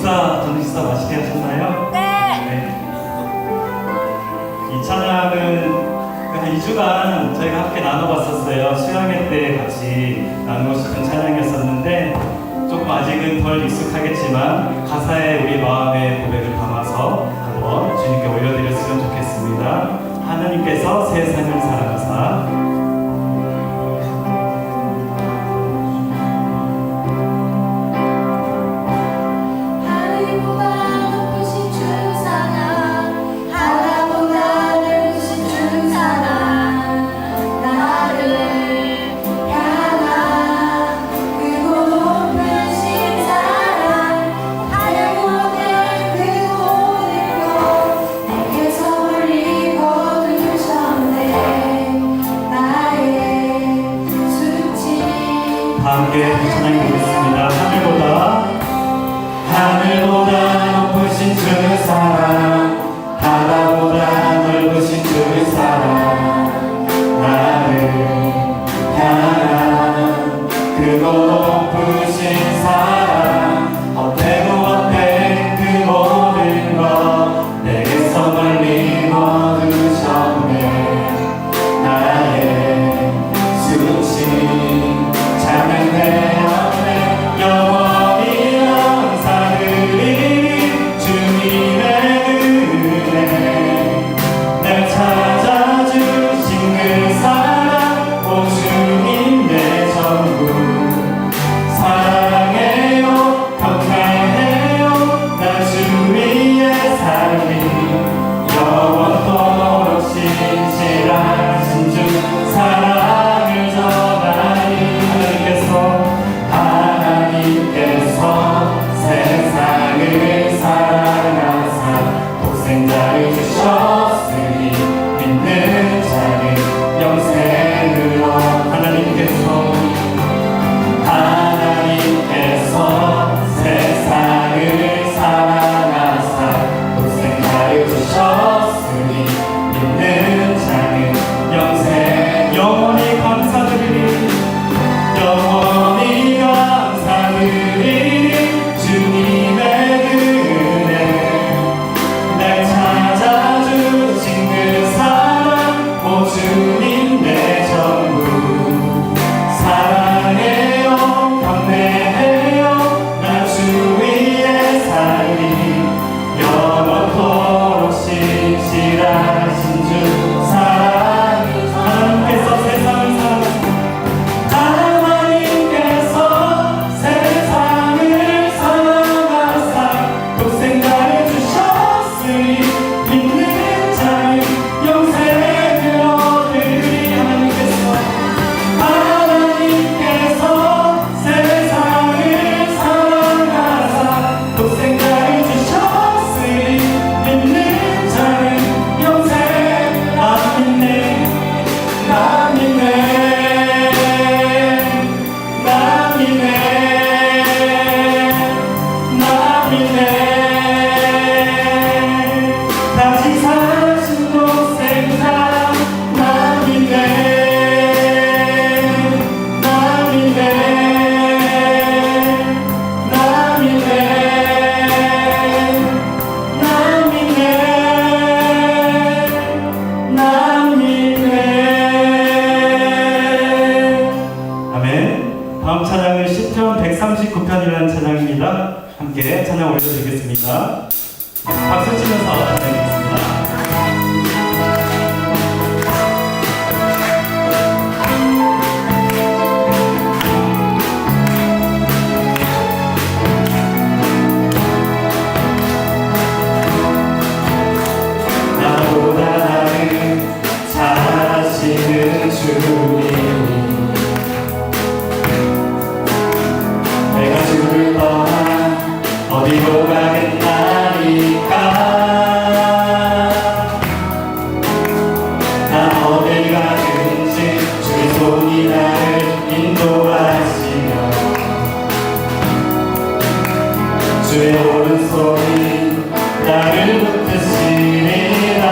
저녁 식사 맛있게 하셨나요? 네. 이 찬양은 한 2주간 저희가 함께 나눠봤었어요. 수양회 때 같이 나누고 싶은 찬양이었었는데 조금 아직은 덜 익숙하겠지만 가사에 우리 마음의 고백을 담아서 한번 주님께 올려드렸으면 좋겠습니다. 하나님께서 세상을 사랑하사 함께 찬양해 보겠습니다. 하늘보다 높으신 주 사랑, 바다보다 넓으신 주 사랑, 나를 향한 크고 높으신 사랑, 헛되고 헛된 그 모든 것 내게서 멀리 거두셨네. 나의 수치 찬양되었네. 영원히 영상 드리니 주님의 은혜, 날 찾아주신 그 사랑, 오 주님 내 전부. 사랑해요 경배해요 나 주 위에 살리, 영원토록 신실하신 주 사랑을 전하니. 하나님께서 세상을 사랑하사 독생자를 주셨으니 믿는 자는 영생으로. 하나님께서 세상을 사랑하사 독생자를 주셨으니 믿는 자는 영생. 영원히 감사드리니 영원히 감사드리니 주님의 은혜, 날 찾아주신 그 사랑, 오 주님 내 전부. 사랑해요 경배해요 나 주 위에 살리, 영원토록 신실하신 주 사랑. 하나님께서 세상을 사랑하사 독생자를 주셨으니 믿는 자는 영생을 얻으리. 하나님께서 세상을 사랑하사 독생자를 주셨으니 믿는 자는 영생. 나 믿네 나 믿네 나 믿네 나 믿네. 다시 사신 독생자 나 믿네 나 믿네 나 믿네 나 믿네 나 믿네. 아멘. 다음 찬양은 시편 139편이라는 찬양입니다. 함께 찬양 올려드리겠습니다. 박수 치면서 찬양하겠습니다. 나보다 나를 잘하시는 주님, 내가 주를 떠나 어디로 가겠나이까. 난 어딜 가든지 주의 손이 나를 인도하시며 주의 오른손이 나를 붙드시리라.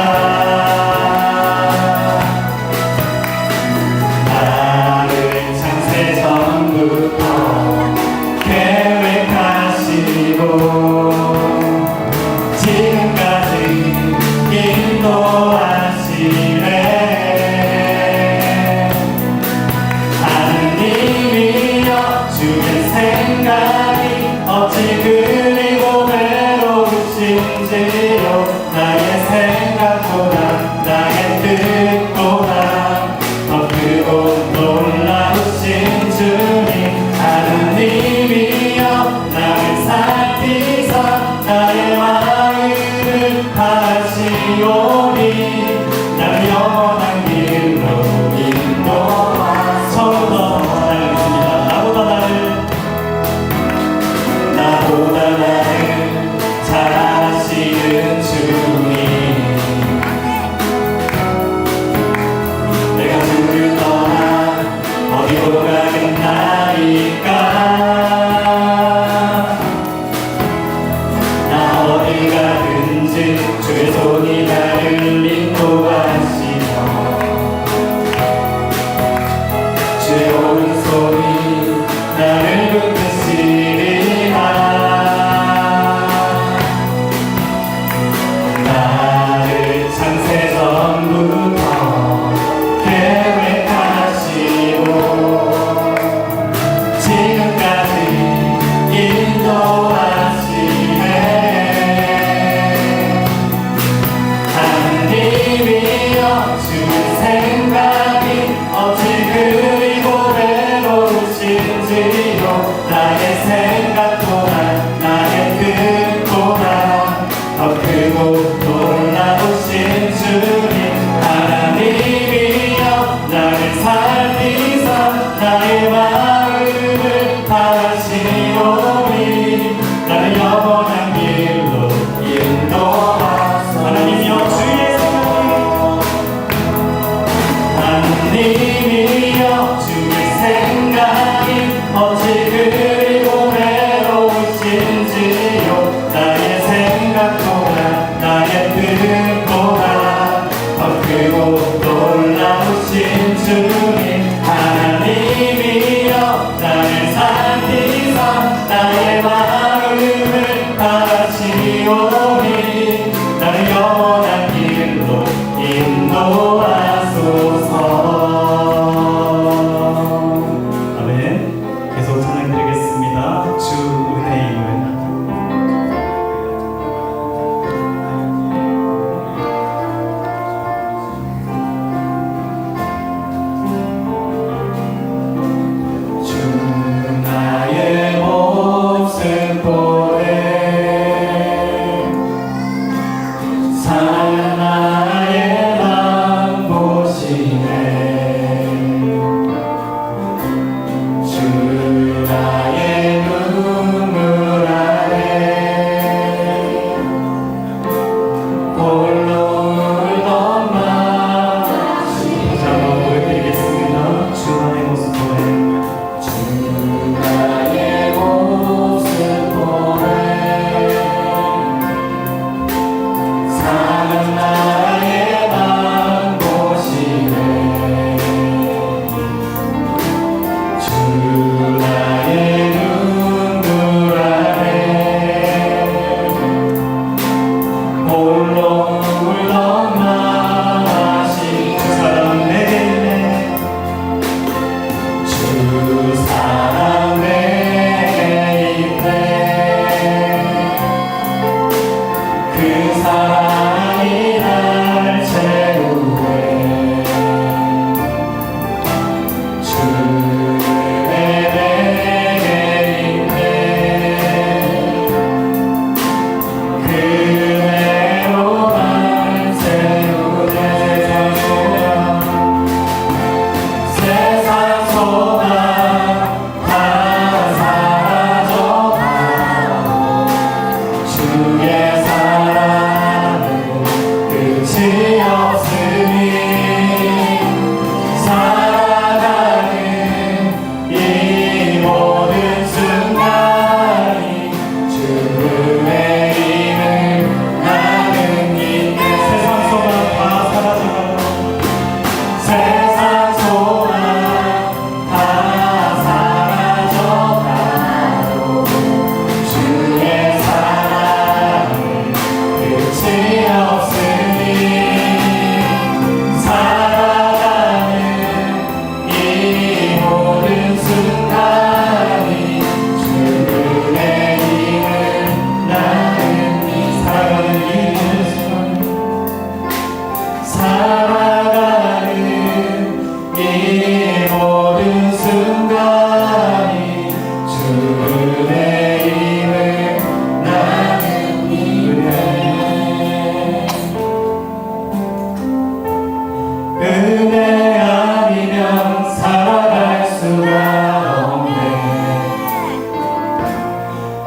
나를 창세 전부터 계획하시고 생각이 어찌 그리 외로우신지요. 나의 생각보다 나의 뜻보다 더 크고 놀라우신 주님 하나님이여 나를 살피사 나의 마음을 하시오니 나를 영원한 길로 인도하. 처음부터 하나님입니다. 나보다 나를 잘 아시는 주님 내가 주를 떠나 어디로 가겠나이까. 나 어딜 가든지 주의 손이 나를 인도하시며 주의 오른손이 나를 붙드시리라. 나를 창세 전부터 계획하시고 지금까지 인도하시네. 하나님이여 주의 생각이 어찌 그리 고배로우신지요. 나의 생각보다 나의 뜻보다 더 크고 놀라우신 주님 하나님이여 나를 살피사 나의 마음을 하시오니 나를 영원한 길로 인도하소서. 하나님이여 주의 생각이 하나님이여 주의 생각이 어찌 그리 고배로우신지요. 나의 생각보다 나의 뜻보다 더 크고 놀라우신 주님 하나님이여 나를 살피사 나의 마음을 하시오니 나를 영원한 길로 인도하소서. 아멘. 계속 찬양드리겠습니다. 주 은혜임을. 주 나의 목숨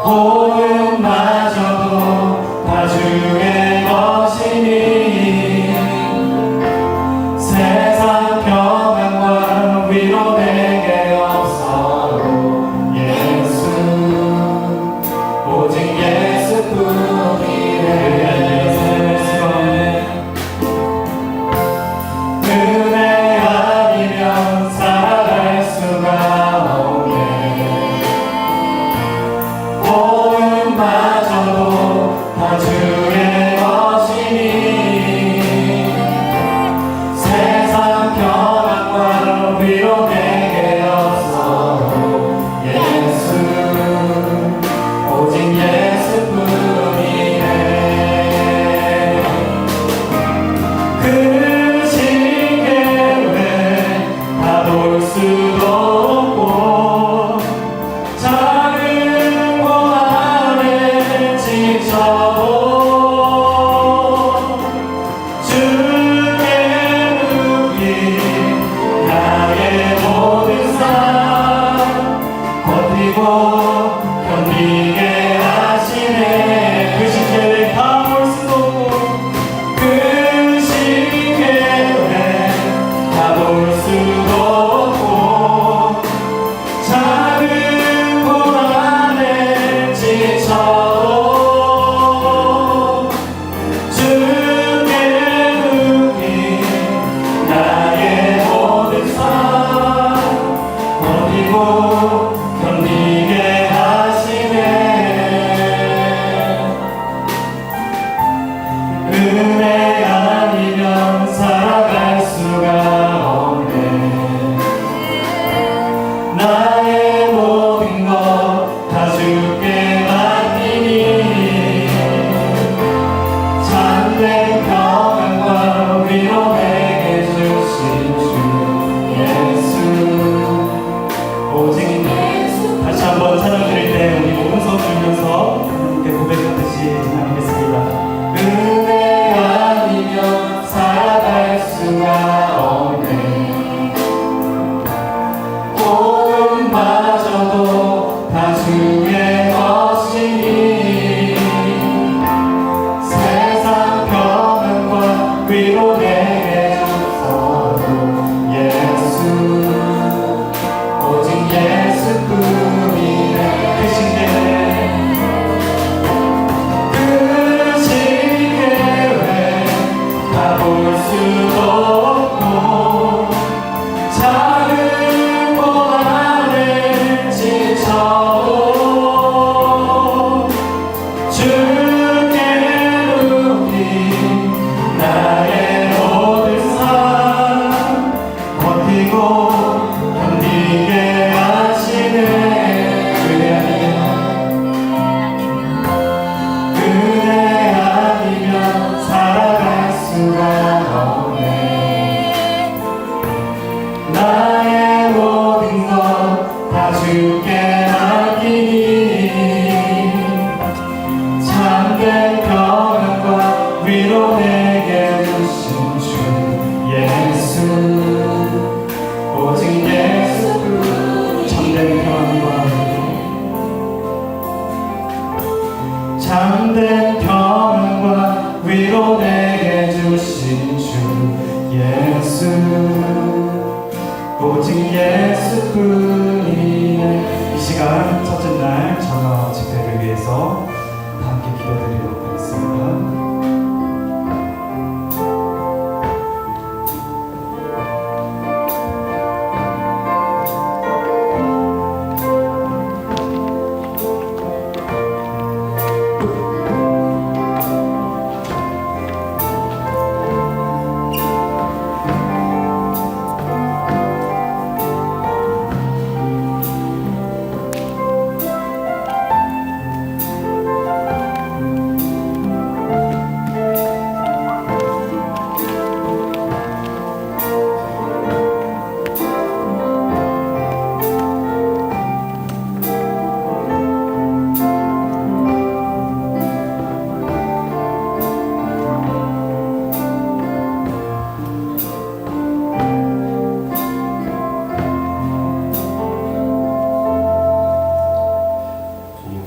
호흡마저도 다 주의 것이니 세상 평안과 위로 내게 없어도 예수 오직 예수뿐이네. 은혜 아니면 살아갈 수가 없네. 호흡마저도 다 주의 것이니 세상 평안과 위로 내게 없어도 예수 오직 예수뿐이네. 그 시계에 다 볼 수도 없고 작은 곳 안에 지쳐도 주의 눈이 나의 모든 삶 버티고 견디게 하시네. 그 시계에 다 볼 수도 없고 그 시계에 다 볼 수도 없고 작은 곳 안에 지쳐도 주의 눈이 나의 모든 삶 버티고 견디게 하시네. 은혜 아니면 살아갈 수가 없네. 나의 모든 것 다 주께 맡기니 참된 평안과 위로 내게 주신 주 예수 오직 예수. 다시 한번 찬양 드릴 때 우리 모든 손 들면서 함께 고백하듯이 찬양하겠습니다. 은혜 아니면 살아갈 수가 없네. 호흡마저도 다 주의 것이니 세상 평안과 위로 내게 주소서 예수 오직 예수뿐이네. 그 시계에 다 볼 수도 없고 작은 곳 안에 지쳐도 주께 눈이 나의 모든 삶 버티고 견디게 하시네. 은혜 아니면 살아갈 수가 없네. 나의 모든 것 다 주께 맡기니 참된 평안과 위로 내게 주신 주 예수 오직 예수뿐. 참된 평안과 참된 평안과 위로 내게 주신 주 예수 오직 예수뿐이네. 이 시간 첫째 날 전화 집회를 위해서 함께 기도드리도록 하겠습니다.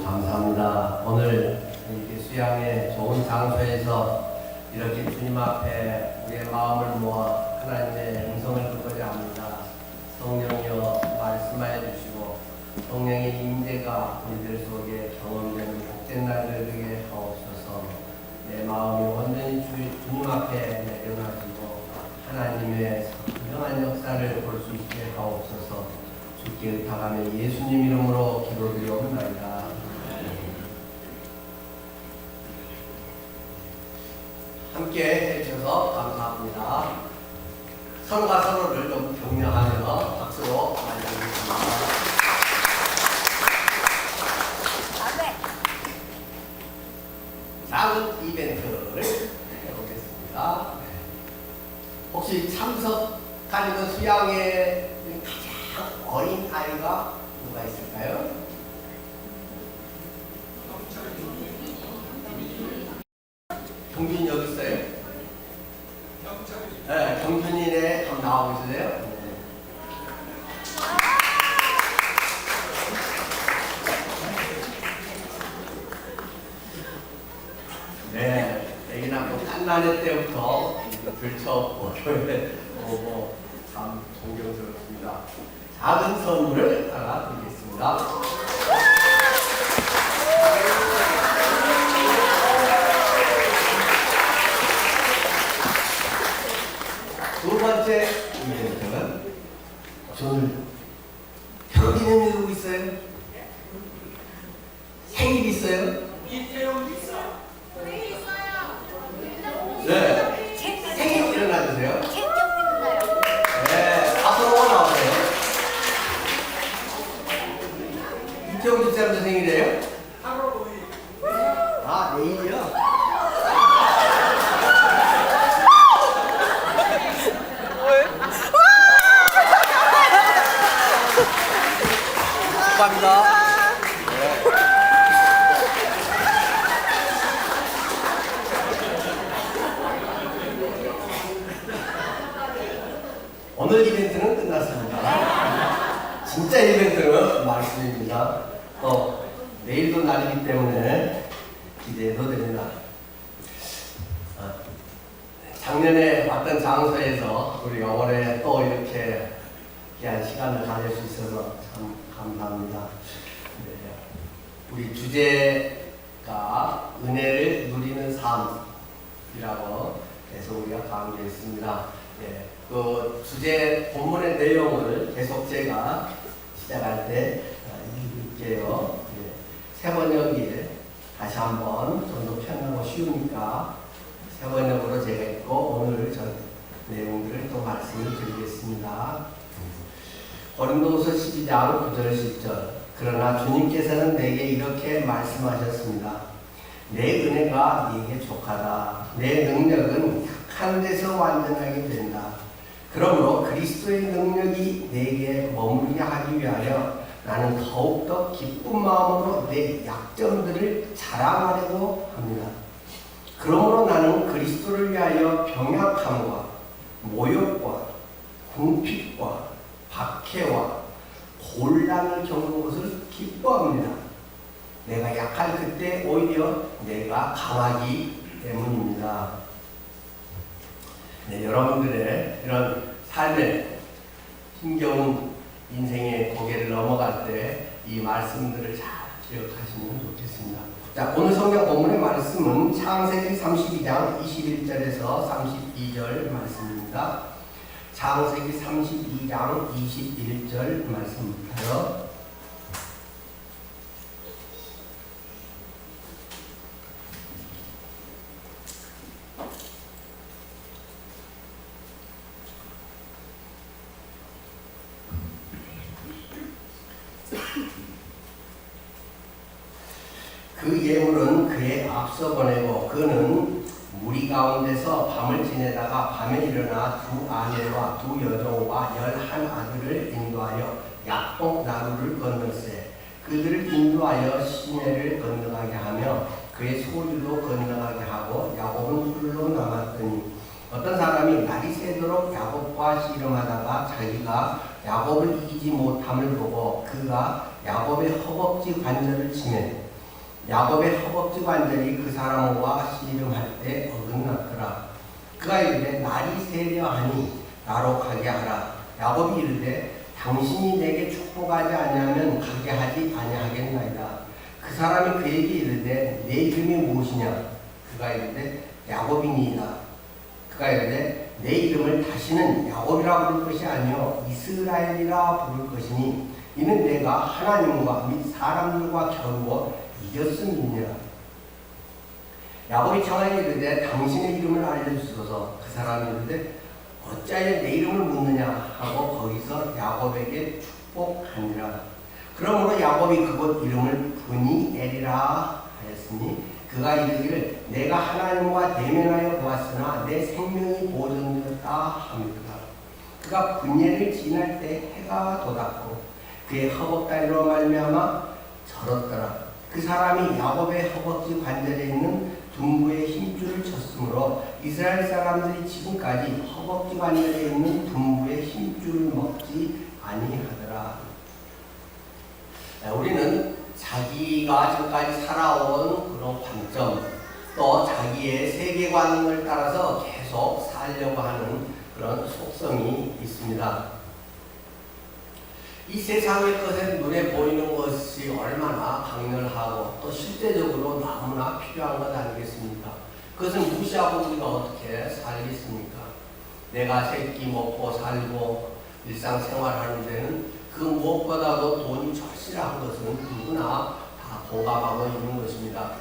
감사합니다. 오늘 이렇게 수양의 좋은 장소에서 이렇게 주님 앞에 우리의 마음을 모아 하나님의 음성을 듣고자 합니다. 성령여 말씀하여 주시고 성령의 임재가 우리들 속에 경험되는 복된 날들 되게 하옵소서. 내 마음이 온전히 주님 앞에 내려놔지고 하나님의 선명한 역사를 볼 수 있게 하옵소서. 주께 의탁하며 예수님 이름으로 기도드리옵나이다. 함께 해주셔서 감사합니다. 서로가 서로를 좀 격려하며 박수로 맞이하겠습니다. 작은 이벤트를 해보겠습니다. 혹시 참석하는 수양의 가장 어린 아이가 누가 있을까요? 경준이 여기 있어요? 네, 경준이네. 한번 나오고 있으세요? 네, 애기 낳고 갓난애 때부터 들쳐오고 교회에 오고 참 존경스럽습니다. 작은 선물을 하나 드리겠습니다. 두 번째 이벤트는 저는 결혼기념일 누구 있어요? 생일 있어요? 이태용 있어. 네. 생일 일어나주세요. 챙겨드립니다. 네. 앞으로 나오세요. 이태용 집사람도 생일이에요? 8월 5일. 아, 내일이요? 축하합니다. 오늘 이벤트는 끝났습니다. 진짜 이벤트는 말씀입니다. 내일도 날이기 때문에 기대해도 됩니다. 작년에 왔던 장소에서 우리가 올해 또 이렇게 귀한 시간을 가질 수 있어서 참 감사합니다. 네. 우리 주제가 은혜를 누리는 삶이라고 해서 우리가 강조했습니다. 네. 그 주제 본문의 내용을 계속 제가 시작할 때 읽을게요. 네. 새 번역에 다시 한번 좀 더 편하고 쉬우니까 새 번역으로 제가 읽고 오늘 전 내용들을 또 말씀을 드리겠습니다. 고린도후서 12장 9절 10절. 그러나 주님께서는 내게 이렇게 말씀하셨습니다. 내 은혜가 네게 족하다. 내 능력은 약한 데서 완전하게 된다. 그러므로 그리스도의 능력이 내게 머물게 하기 위하여 나는 더욱더 기쁜 마음으로 내 약점들을 자랑하려고 합니다. 그러므로 나는 그리스도를 위하여 병약함과 모욕과 궁핍과 박해와 곤란을 겪는 것을 기뻐합니다. 내가 약할 그때 오히려 내가 강하기 때문입니다. 네, 여러분들의 이런 삶의 힘겨운 인생의 고개를 넘어갈 때 이 말씀들을 잘 기억하시면 좋겠습니다. 자, 오늘 성경 본문의 말씀은 창세기 32장 21절에서 32절 말씀입니다. 창세기 32장 21절 말씀부터요. 그 예물은 그의 앞서 보내고 그는 무리 가운데서 밤을 지내다가 밤에 일어나 두 아내와 두 여종과 11 아들을 인도하여 약복 나루를 건너세 그들을 인도하여 시내를 건너가게 하며 그의 소리로 건너가게 하고 야곱은 홀로 남았더니 어떤 사람이 날이 새도록 야곱과 씨름하다가 자기가 야곱을 이기지 못함을 보고 그가 야곱의 허벅지 관절을 치매 야곱의 허벅지 관절이 그 사람과 씨름할 때 어긋났더라. 그가 이르되 날이 세려하니 나로 가게 하라. 야곱이 이르되 당신이 내게 축복하지 아니하면 가게 하지 아니하겠나이다. 그 사람이 그에게 이르되 내 이름이 무엇이냐? 그가 이르되 야곱이니이다. 그가 이르되 내 이름을 다시는 야곱이라 부를 것이 아니요 이스라엘이라 부를 것이니 이는 내가 하나님과 및 사람들과 겨루어 이겼음이니라. 야곱이 청하여 이르되 당신의 이름을 알려주소서. 그 사람이 이르되 어찌하여 내 이름을 묻느냐 하고 거기서 야곱에게 축복하니라. 그러므로 야곱이 그곳 이름을 브니엘이라 하였으니 그가 이르기를 내가 하나님과 대면하여 보았으나 내 생명이 보존되었다 합니다. 그가 브니엘을 지날 때 해가 돋았고 그의 허벅다리로 말미암아 절었더라. 그 사람이 야곱의 허벅지 관절에 있는 둔부의 힘줄을 쳤으므로 이스라엘 사람들이 지금까지 허벅지 관절에 있는 둔부의 힘줄을 먹지 아니하더라. 우리는 자기가 지금까지 살아온 그런 관점, 또 자기의 세계관을 따라서 계속 살려고 하는 그런 속성이 있습니다. 이 세상의 것에 눈에 보이는 것이 얼마나 강렬하고 또 실제적으로 너무나 필요한 것 아니겠습니까? 그것을 무시하고 우리가 어떻게 살겠습니까? 내가 새끼 먹고 살고 일상생활하는 데는 그 무엇보다도 돈이 절실한 것은 누구나 다 공감하고 있는 것입니다.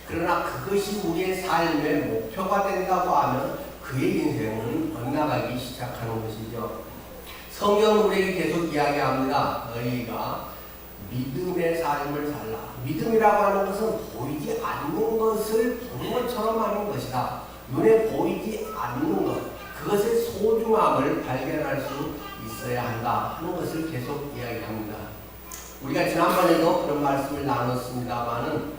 그러나 그것이 우리의 삶의 목표가 된다고 하면 그의 인생은 엇나가기 시작하는 것이죠. 성경은 우리에게 계속 이야기합니다. 너희가 믿음의 삶을 살라. 믿음이라고 하는 것은 보이지 않는 것을 보는 것처럼 하는 것이다. 눈에 보이지 않는 것, 그것의 소중함을 발견할 수 있어야 한다 하는 것을 계속 이야기합니다. 우리가 지난번에도 그런 말씀을 나눴습니다마는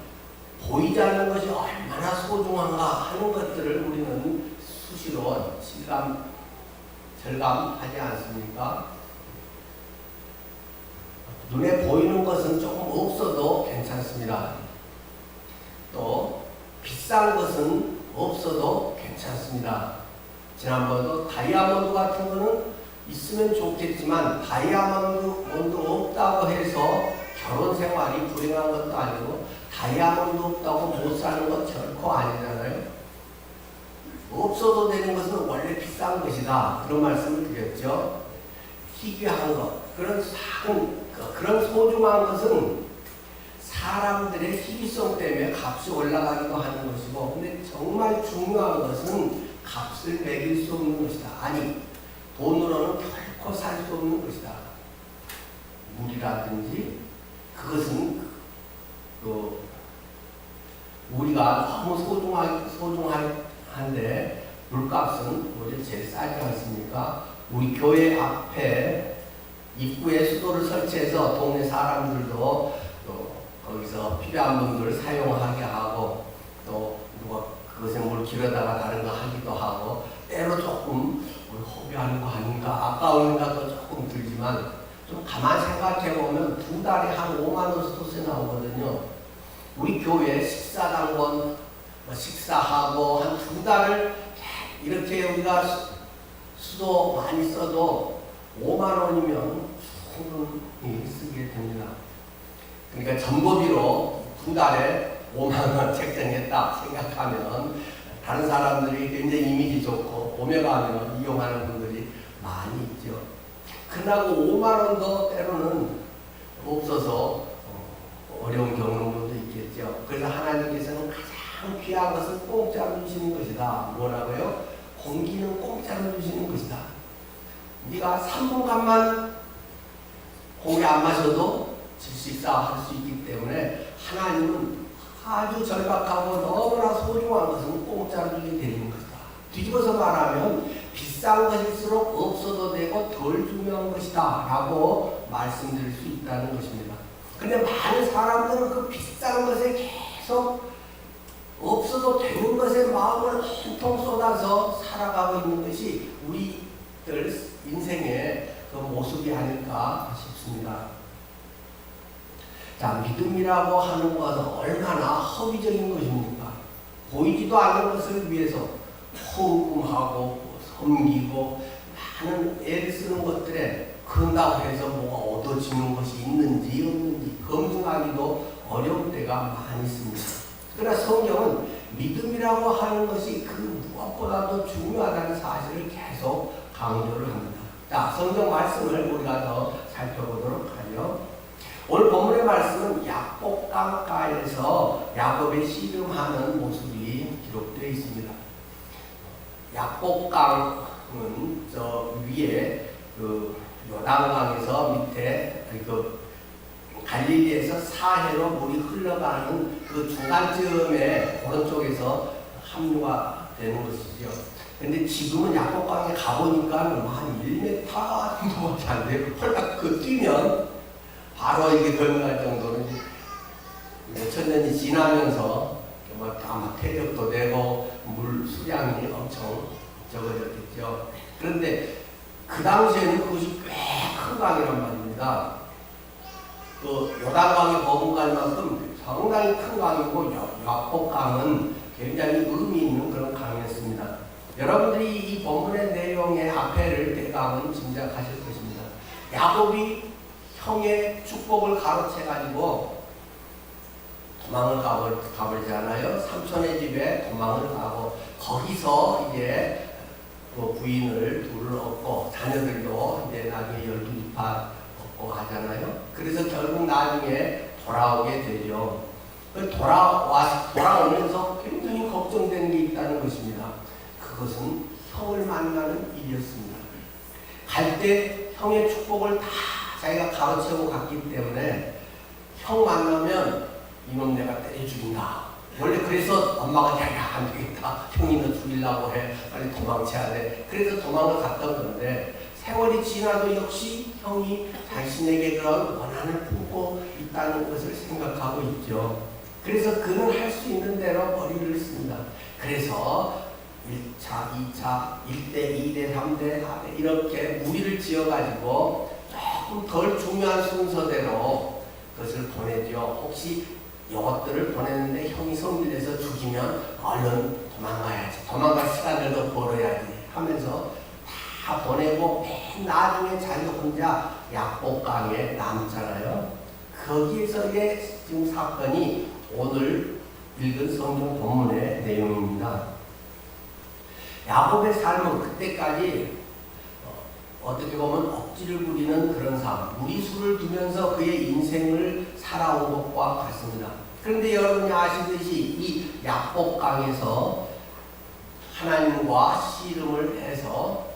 보이지 않는 것이 얼마나 소중한가 하는 것들을 우리는 수시로 절감하지 않습니까? 눈에 보이는 것은 조금 없어도 괜찮습니다. 또 비싼 것은 없어도 괜찮습니다. 지난번도 다이아몬드 같은 거는 있으면 좋겠지만 다이아몬드 없다고 해서 결혼 생활이 불행한 것도 아니고 다이아몬드 없다고 못 사는 건 결코 아니잖아요. 없어도 되는 것은 원래 비싼 것이다. 그런 말씀을 드렸죠. 희귀한 것, 그런 작은, 그런 소중한 것은 사람들의 희귀성 때문에 값이 올라가기도 하는 것이고, 근데 정말 중요한 것은 값을 매길 수 없는 것이다. 아니, 돈으로는 결코 살 수 없는 것이다. 물이라든지, 그것은 우리가 너무 소중한데 물값은 오히려 제일 싸지 않습니까? 우리 교회 앞에 입구에 수도를 설치해서 동네 사람들도 또 거기서 필요한 분들 사용하게 하고 또 누가 그것에 물 길어다가 다른 거 하기도 하고 때로 조금 허비하는 거 아닌가 아까운 생각도 조금 들지만 좀 가만 생각해 보면 두 달에 한 5만 원 수도세 나오거든요. 우리 교회 식사당번 식사하고 한 두 달을 이렇게 우리가 수도 많이 써도 5만 원이면 충분히 쓰게 됩니다. 그러니까 전보비로 두 달에 5만 원 책정했다 생각하면 다른 사람들이 굉장히 이미지 좋고 오며 가면 이용하는 분들이 많이 있죠. 그러고 5만 원도 때로는 없어서 어려운 겪는 분도 있겠죠. 그래서 하나님께서는 가장 귀한 것은 공짜로 주시는 것이다. 뭐라고요? 공기는 공짜로 주시는 것이다. 네가 3분간만 공기 안 마셔도 질식사할 수 있기 때문에 하나님은 아주 절박하고 너무나 소중한 것은 공짜로 주게 되는 것이다. 뒤집어서 말하면 비싼 것일수록 없어도 되고 덜 중요한 것이다 라고 말씀드릴 수 있다는 것입니다. 근데 많은 사람들은 그 비싼 것에 계속 없어도 되는 것에 마음을 온통 쏟아서 살아가고 있는 것이 우리들 인생의 그 모습이 아닐까 싶습니다. 자, 믿음이라고 하는 것은 얼마나 허위적인 것입니까? 보이지도 않는 것을 위해서 헌금하고 섬기고 많은 애를 쓰는 것들에 그런다고 해서 뭐가 얻어지는 것이 있는지 없는지 검증하기도 어려울 때가 많이 있습니다. 그러나 성경은 믿음이라고 하는 것이 그 무엇보다도 중요하다는 사실을 계속 강조를 합니다. 자, 성경 말씀을 우리가 더 살펴보도록 하죠. 오늘 본문의 말씀은 야곱 강가에서 야곱의 씨름하는 모습이 기록되어 있습니다. 야곱 강은 저 위에 그 요단강에서 밑에 그 갈릴리에서 사해로 물이 흘러가는 그 중간쯤에 오른쪽에서 합류가 되는 것이죠. 근데 지금은 야곱강에 가보니까 한 1m 정도밖에 안 돼요. 홀딱 그 뛰면 바로 이게 건너갈 정도로 몇천 년이 지나면서 아마 퇴적도 되고 물 수량이 엄청 적어졌겠죠. 그런데 그 당시에는 그것이 꽤 큰 강이란 말입니다. 그 요단강에 버금갈 만큼 상당히 큰 강이고 야곱강은 굉장히 의미 있는 그런 강이었습니다. 여러분들이 이 본문의 내용의 앞에를 대강은 짐작하실 것입니다. 야곱이 형의 축복을 가로채가지고 도망을 가버리잖아요. 삼촌의 집에 도망을 가고 거기서 이제 그 부인을 둘을 얻고 자녀들도 이제 나중에 12지파 얻고 하잖아요. 그래서 결국 나중에 돌아오게 되죠. 돌아오면서 굉장히 걱정되는 게 있다는 것입니다. 그것은 형을 만나는 일이었습니다. 갈 때 형의 축복을 다 자기가 가로채고 갔기 때문에 형 만나면 이놈 내가 때려 죽인다. 원래 그래서 엄마가 야 안 되겠다. 형이 너 죽이려고 해. 빨리 도망쳐야 돼. 그래서 도망을 갔던 건데 세월이 지나도 역시 형이 자신에게 그런 원한을 품고 있다는 것을 생각하고 있죠. 그래서 그는 할 수 있는 대로 머리를 씁니다. 그래서 1차, 2차, 1대, 2대, 3대, 4대 이렇게 무리를 지어가지고 조금 덜 중요한 순서대로 그것을 보내죠. 혹시 이것들을 보냈는데 형이 성질내서 죽이면 얼른 도망가야지. 도망갈 시간을 더 벌어야지 하면서 다 보내고 맨 나중에 자기 혼자 야곱강에 남잖아요. 거기에서의 지금 사건이 오늘 읽은 성경 본문의 내용입니다. 야곱의 삶은 그때까지 어떻게 보면 억지를 부리는 그런 삶, 무리수를 두면서 그의 인생을 살아온 것과 같습니다. 그런데 여러분이 아시듯이 이 야곱강에서 하나님과 씨름을 해서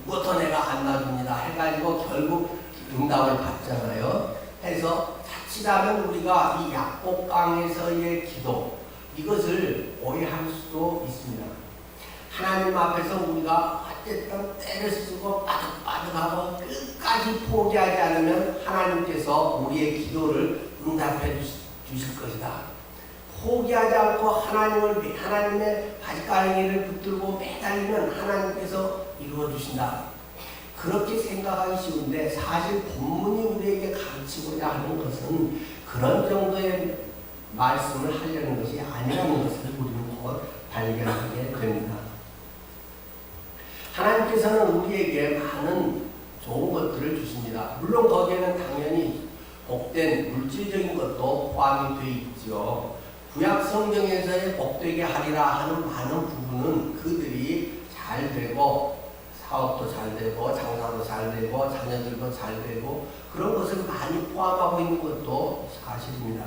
죽어도 내가 안 놔줍니다 해가지고 결국 응답을 받잖아요. 해서 자칫하면 우리가 이 야곱강에서의 기도 이것을 오해할 수도 있습니다. 하나님 앞에서 우리가 어쨌든 때를 쓰고 빠득빠득하고 끝까지 포기하지 않으면 하나님께서 우리의 기도를 응답해 주실 것이다. 포기하지 않고 하나님의 바지가랑이를 붙들고 매달리면 하나님께서 이루어 주신다. 그렇게 생각하기 쉬운데 사실 본문이 우리에게 가르치고자 하는 것은 그런 정도의 말씀을 하려는 것이 아니라는 것을 우리는 곧 발견하게 됩니다. 하나님께서는 우리에게 많은 좋은 것들을 주십니다. 물론 거기에는 당연히 복된 물질적인 것도 포함이 되어 있죠. 구약 성경에서의 복되게 하리라 하는 많은 부분은 그들이 잘 되고 사업도 잘 되고 장사도 잘 되고 자녀들도 잘 되고 그런 것을 많이 포함하고 있는 것도 사실입니다.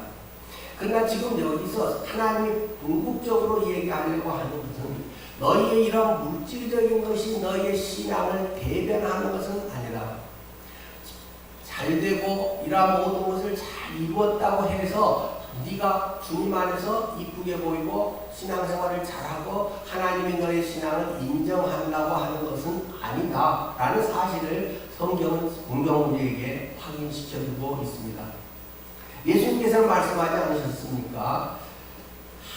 그러나 지금 여기서 하나님이 궁극적으로 얘기하려고 하는 것은 너희의 이런 물질적인 것이 너희의 신앙을 대변하는 것은 아니라 잘 되고 이러한 모든 것을 잘 이루었다고 해서 네가 주님 안에서 이쁘게 보이고 신앙생활을 잘하고 하나님이 너의 신앙을 인정한다고 하는 것은 아니다 라는 사실을 성경은 우리에게 확인시켜주고 있습니다. 예수님께서는 말씀하지 않으셨습니까?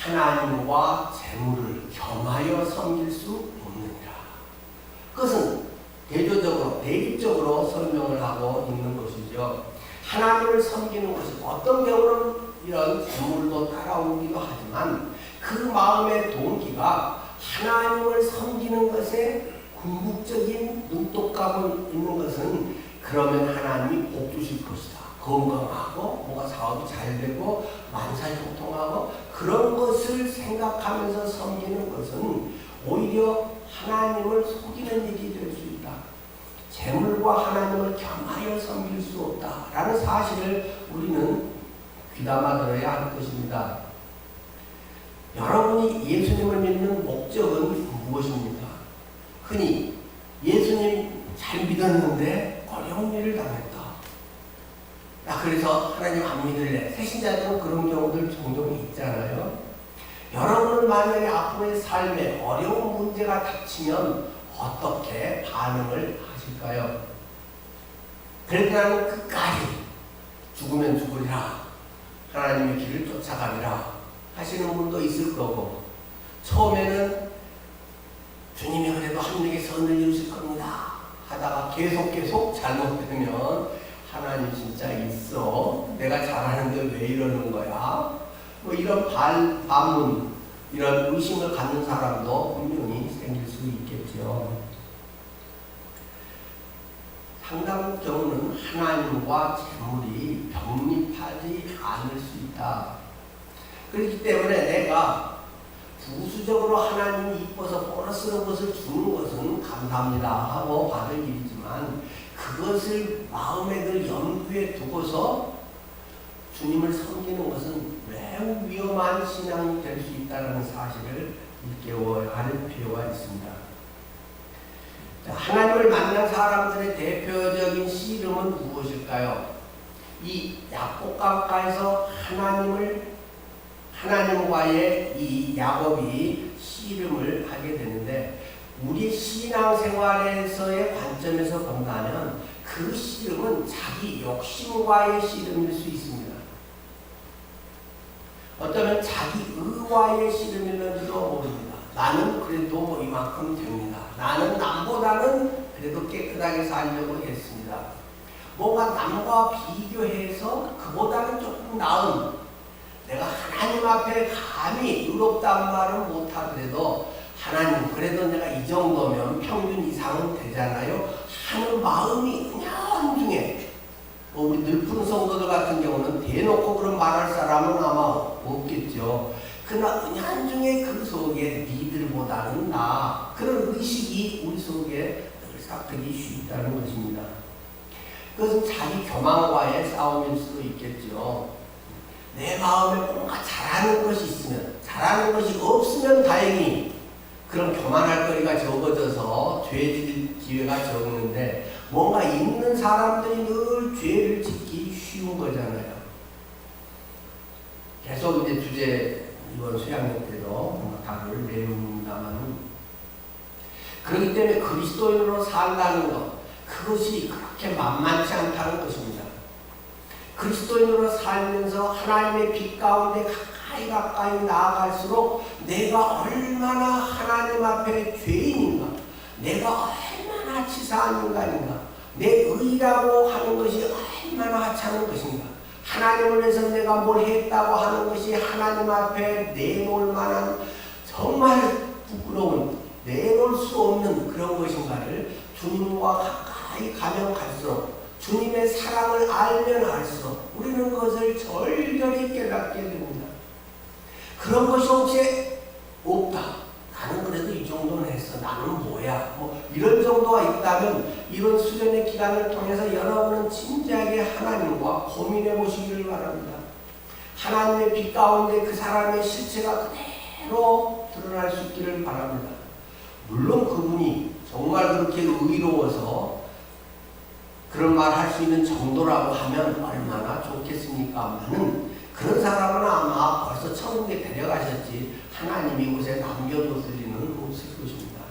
하나님과 재물을 겸하여 섬길 수 없느니라. 그것은 대조적으로 대립적으로 설명을 하고 있는 것이죠. 하나님을 섬기는 것이 어떤 경우는 이런 재물도 따라오기도 하지만 그 마음의 동기가 하나님을 섬기는 것에 궁극적인 눈독감을 있는 것은 그러면 하나님이 복 주실 것이다. 건강하고 뭔가 사업이 잘 되고 만사형통하고 그런 것을 생각하면서 섬기는 것은 오히려 하나님을 속이는 일이 될 수 있다. 재물과 하나님을 겸하여 섬길 수 없다라는 사실을 우리는 귀담아 들어야 할 것입니다. 여러분이 예수님을 믿는 목적은 무엇입니까? 흔히 예수님 잘 믿었는데 어려운 일을 당했다. 나 그래서 하나님 안 믿을래. 새신자들은 그런 경우들 종종 있잖아요. 여러분은 만약에 앞으로의 삶에 어려운 문제가 닥치면 어떻게 반응을 하실까요? 그래도 나는 끝까지 죽으면 죽으리라. 하나님의 길을 쫓아가리라 하시는 분도 있을 거고, 처음에는 주님이 그래도 하늘에게 선을 이루실 겁니다 하다가 계속 잘못되면 하나님 진짜 있어? 내가 잘하는데 왜 이러는 거야? 뭐 이런 반문, 이런 의심을 갖는 사람도 분명히 생길 수 있겠죠. 상당 경우는 하나님과 재물이 병립하지 않을 수 있다. 그렇기 때문에 내가 부수적으로 하나님이 이뻐서 보너스로 것을 주는 것은 감사합니다 하고 받을 일이지만 그것을 마음에 늘 염두에 두고서 주님을 섬기는 것은 매우 위험한 신앙이 될 수 있다는 사실을 일깨워야 할 필요가 있습니다. 하나님을 만난 사람들의 대표적인 씨름은 무엇일까요? 이 야복강가에서 하나님과의 이 야곱이 씨름을 하게 되는데, 우리 신앙생활에서의 관점에서 본다면 그 씨름은 자기 욕심과의 씨름일 수 있습니다. 어쩌면 자기 의와의 씨름일는지도 모릅니다. 나는 그래도 뭐 이만큼 됩니다. 나는 남보다는 그래도 깨끗하게 살려고 했습니다. 뭔가 남과 비교해서 그보다는 조금 나은, 내가 하나님 앞에 감히 의롭다는 말은 못하더라도 하나님 그래도 내가 이 정도면 평균 이상은 되잖아요 하는 마음이 은연중에, 우리 늘푸른 성도들 같은 경우는 대놓고 그런 말할 사람은 아마 없겠죠. 그러나 은연중에 그 속에 니들보다는 나, 그런 의식이 우리 속에 늘 싹트기 쉽다는 것입니다. 그것은 자기 교만과의 싸움일 수도 있겠죠. 내 마음에 뭔가 잘하는 것이 있으면, 잘하는 것이 없으면 다행히 그런 교만할 거리가 적어져서 죄질 기회가 적는데, 뭔가 있는 사람들이 늘 죄를 짓기 쉬운 거잖아요. 계속 이제 주제 이번 수양회 때도 다룰 내용입니다만, 그렇기 때문에 그리스도인으로 산다는 것, 그것이 그렇게 만만치 않다는 것입니다. 그리스도인으로 살면서 하나님의 빛 가운데 가까이 나아갈수록 내가 얼마나 하나님 앞에 죄인인가, 내가 얼마나 치사한 인간인가, 내 의라고 하는 것이 얼마나 하찮은 것인가, 하나님을 위해서 내가 뭘 했다고 하는 것이 하나님 앞에 내놓을 만한 정말 부끄러운, 내놓을 수 없는 그런 것인가를 주님과 가까이 가면 갈수록, 주님의 사랑을 알면 알수록 우리는 그것을 절절히 깨닫게 됩니다. 그런 것이 혹시 없다, 나는 그래도 이 정도는 했어, 나는 뭐야, 뭐 이런 정도가 있다면 이번 수련의 기간을 통해서 여러분은 진지하게 하나님과 고민해 보시기를 바랍니다. 하나님의 빛 가운데 그 사람의 실체가 그대로 드러날 수 있기를 바랍니다. 물론 그분이 정말 그렇게 의로워서 그런 말 할 수 있는 정도라고 하면 얼마나 좋겠습니까만은, 그런 사람은 아마 벌써 천국에 데려가셨지 하나님이 이곳에 남겨뒀을 리는 없을 것입니다.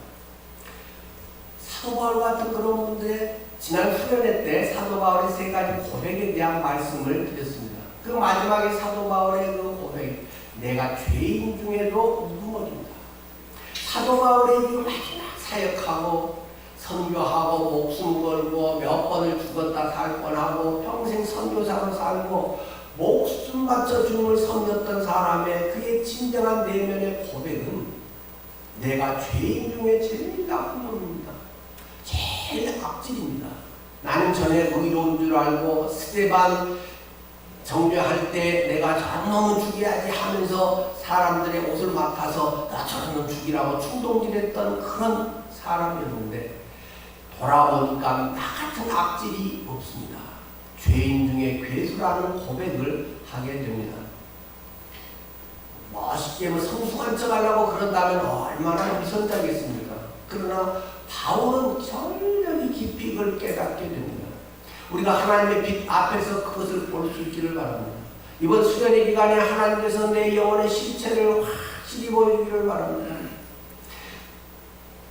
사도 바울 같은 그런 분들의 지난 수련회 때 사도 바울의 세 가지 고백에 대한 말씀을 드렸습니다. 그 마지막에 사도 바울의 그 고백, 내가 죄인 중에도 우두머리입니다. 사도 바울의 그 마지막 사역하고 선교하고 목숨 걸고 몇 번을 죽었다 살 뻔하고 평생 선교사로 살고 목숨 바쳐 주님을 섬겼던 사람의 그의 진정한 내면의 고백은 내가 죄인 중에 제일 나쁜 놈입니다. 제일 악질입니다. 나는 전에 의로운 줄 알고 스데반 정죄할 때 내가 저런 놈은 죽여야지 하면서 사람들의 옷을 맡아서 나 저런 놈 죽이라고 충동질했던 그런 사람이었는데 돌아보니까 나 같은 악질이 없습니다. 죄인 중에 괴수라는 고백을 하게 됩니다. 멋있게 뭐 성숙한 척 하려고 그런다면 얼마나 위선자겠습니까? 그러나 바울은 절절히 깊이 그걸 깨닫게 됩니다. 우리가 하나님의 빛 앞에서 그것을 볼 수 있기를 바랍니다. 이번 수련의 기간에 하나님께서 내 영혼의 실체를 확실히 보여주기를 바랍니다.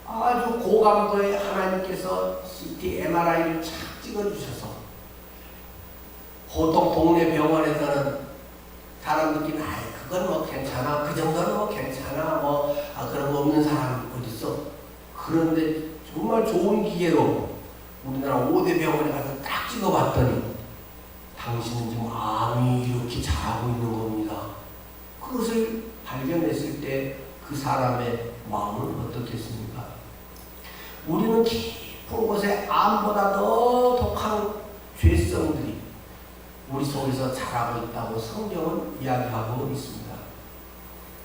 아주 고감도의 하나님께서 CT, MRI를 착 찍어주셔서 보통 동네 병원에서는 사람들끼리 그건 뭐 괜찮아, 그 정도는 뭐 괜찮아, 그런 거 없는 사람 어딨어. 그런데 정말 좋은 기계로 우리나라 5대 병원에 가서 딱 찍어봤더니 당신은 지금 암이 이렇게 자라고 있는 겁니다. 그것을 발견했을 때 그 사람의 마음은 어떻겠습니까? 우리는 깊은 곳에 암보다 더 독한 죄성들이 우리 속에서 자라고 있다고 성경은 이야기하고 있습니다.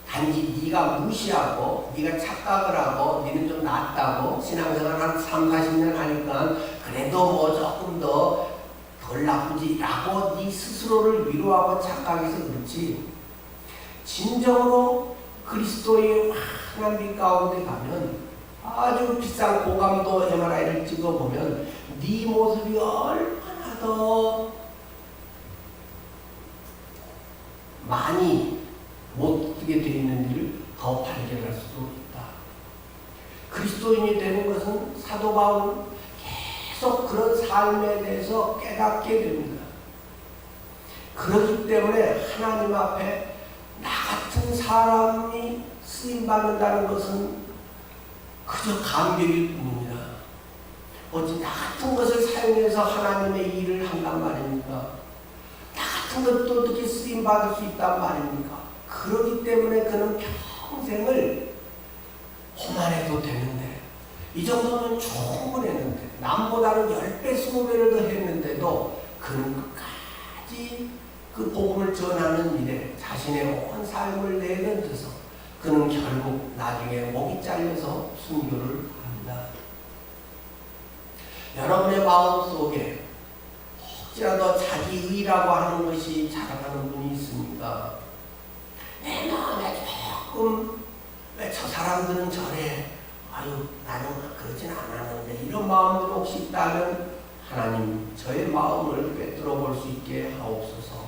단지 네가 무시하고 네가 착각을 하고 네는 좀 낫다고 신앙생활 한 3, 40년 하니까 그래도 뭐 조금 더 덜 나쁘지 라고 네 스스로를 위로하고 착각해서 그렇지, 진정으로 그리스도의 환한 빛 가운데 가면 아주 비싼 고감도 MRI를 찍어보면 네 모습이 얼마나 더 많이 못 뜨게 되어 있는지를 더 발견할 수도 있다. 그리스도인이 되는 것은 사도 바울은 계속 그런 삶에 대해서 깨닫게 됩니다. 그렇기 때문에 하나님 앞에 나 같은 사람이 쓰임받는다는 것은 그저 감격일 뿐입니다. 어찌 나 같은 것을 사용해서 하나님의 일을 한단 말입니까? 나 같은 것도 어떻게 쓰임받을 수 있단 말입니까? 그렇기 때문에 그는 평생을 고만해도 되는데, 이 정도면 충분했는데, 남보다는 10배, 20배를 더 했는데도 그는 끝까지 그 복음을 전하는 일에 자신의 온 삶을 내던져서 그는 결국 나중에 목이 잘려서 순교를 합니다. 여러분의 마음 속에 혹시라도 자기의라고 하는 것이 자라가는 분이 있습니까? 내 마음에 조금 왜 저 사람들은 저래, 아유 나는 그러진 않았는데, 이런 마음들이 혹시 있다면 하나님 저의 마음을 꿰뚫어 볼 수 있게 하옵소서.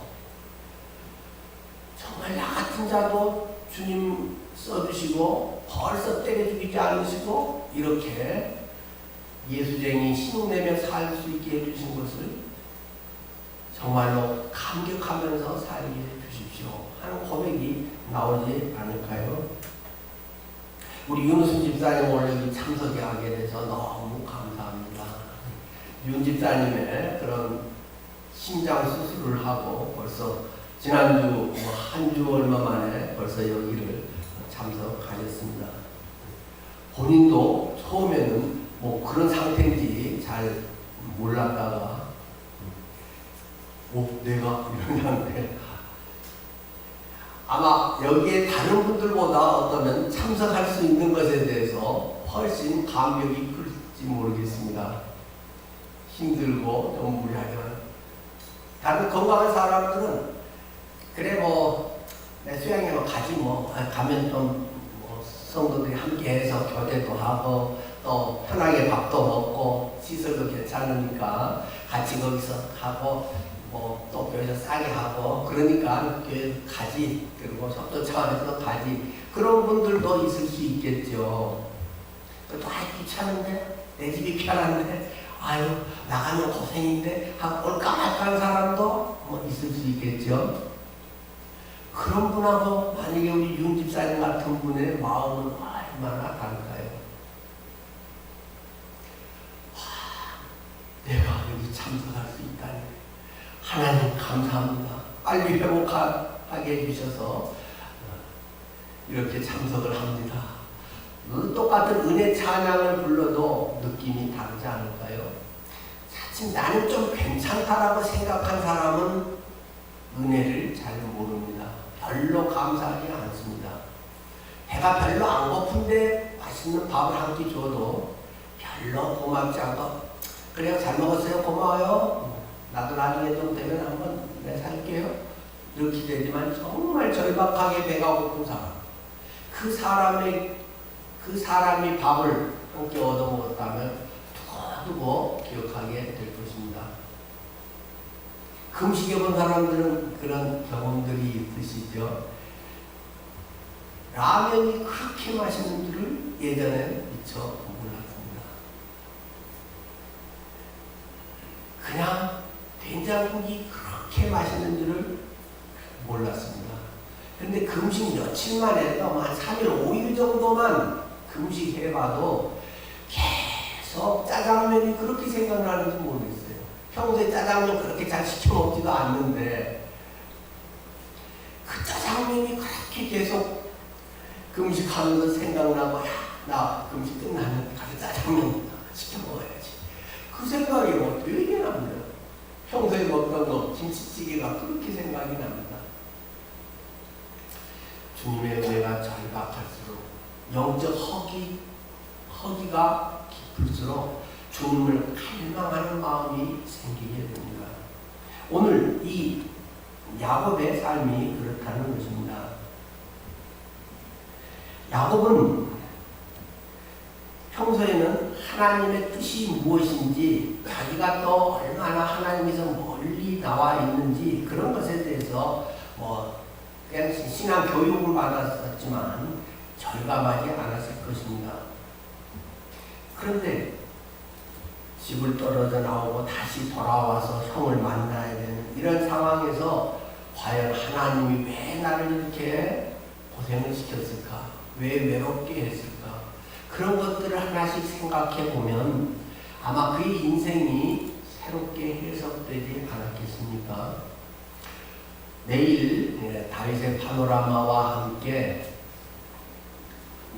정말 나 같은 자도 주님 써주시고 벌써 때려 죽이지 않으시고 이렇게 예수쟁이 신내며 살 수 있게 해주신 것을 정말로 감격하면서 살게 해주십시오 하는 고백이 나오지 않을까요? 우리 윤우순 집사님 오늘 여기 참석하게 돼서 너무 감사합니다. 윤 집사님의 그런 심장 수술을 하고 벌써 지난주 한 주 얼마 만에 벌써 여기를 참석하셨습니다. 본인도 처음에는 뭐 그런 상태인지 잘 몰랐다가 내가 이러는데, 아마 여기에 다른 분들보다 어쩌면 참석할 수 있는 것에 대해서 훨씬 감격이 클지 모르겠습니다. 힘들고 좀 무리하지만 다른 건강한 사람들은 그래 내 수양에 가지 가면 좀 성도들이 함께해서 교대도 하고 또 편하게 밥도 먹고 시설도 괜찮으니까 같이 거기서 하고 또 교회에서 싸게 하고 그러니까 교회 가지, 그리고 속도 차원에서 가지, 그런 분들도 있을 수 있겠죠. 또 귀찮은데 내 집이 편한데 나가면 고생인데 하고 올까 말까 하는 사람도 있을 수 있겠죠. 그런 분하고 만약에 우리 윤 집사님 같은 분의 마음은 얼마나 다를까요? 참석할 수 있다니 하나님 감사합니다. 빨리 회복하게 해주셔서 이렇게 참석을 합니다. 똑같은 은혜 찬양을 불러도 느낌이 다르지 않을까요? 사실 나는 좀 괜찮다라고 생각한 사람은 은혜를 잘 모릅니다. 별로 감사하지 않습니다. 배가 별로 안 고픈데 맛있는 밥을 한 끼 줘도 별로 고맙지 않고 그래요, 잘 먹었어요, 고마워요, 나도 나중에 좀 되면 한번 내 살게요, 이렇게 되지만 정말 절박하게 배가 고픈 사람, 그 사람이 밥을 한 끼 얻어먹었다면 두고두고 기억하게 될 것입니다. 금식해본 사람들은 그런 경험들이 있으시죠. 라면이 그렇게 맛있는 줄을 예전에 미처 몰랐습니다. 그냥 된장국이 그렇게 맛있는 줄을 몰랐습니다. 근데 금식 며칠만 해도 한 3일, 5일 정도만 금식해봐도 계속 짜장면이 그렇게 생각나는지 모르겠어요. 평소에 짜장면 그렇게 잘 시켜 먹지도 않는데 그 짜장면이 그렇게 계속 금식하면서 생각나고, 야, 나 금식 끝나면 가서 짜장면 시켜 먹어야지. 그 생각이 되게 납니다. 평소에 먹던 거 김치찌개가 그렇게 생각이 납니다. 주님의 은혜가 절박할수록 영적 허기가 깊을수록 주님을 갈망하는 마음이 생기게 됩니다. 오늘 이 야곱의 삶이 그렇다는 것입니다. 야곱은 평소에는 하나님의 뜻이 무엇인지, 자기가 또 얼마나 하나님에서 멀리 나와 있는지 그런 것에 대해서 그냥 신앙 교육을 받았었지만 절감하지 않았을 것입니다. 그런데 집을 떨어져 나오고 다시 돌아와서 형을 만나야 되는 이런 상황에서 과연 하나님이 왜 나를 이렇게 고생을 시켰을까? 왜 외롭게 했을까? 그런 것들을 하나씩 생각해 보면 아마 그의 인생이 새롭게 해석되지 않았겠습니까? 내일 다윗의 파노라마와 함께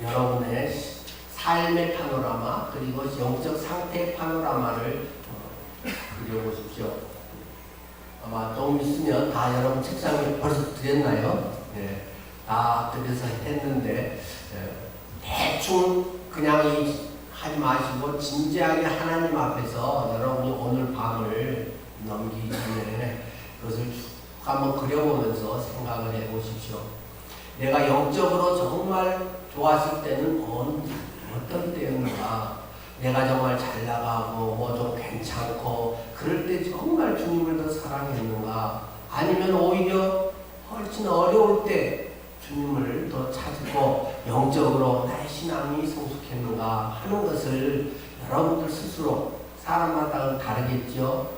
여러분의 삶의 파노라마 그리고 영적 상태의 파노라마를 그려보십시오. 아마 좀 있으면 다 여러분 책상에 벌써 드렸나요? 네, 다 드려서 했는데 대충 그냥 하지 마시고 진지하게 하나님 앞에서 여러분이 오늘 밤을 넘기기 전에 그것을 한번 그려보면서 생각을 해보십시오. 내가 영적으로 정말 좋았을 때는 어떤 때였는가? 내가 정말 잘 나가고 좀 괜찮고 그럴 때 정말 주님을 더 사랑했는가? 아니면 오히려 훨씬 어려울 때 주님을 더 찾고 영적으로 나의 신앙이 성숙했는가 하는 것을 여러분들 스스로, 사람마다 다르겠죠.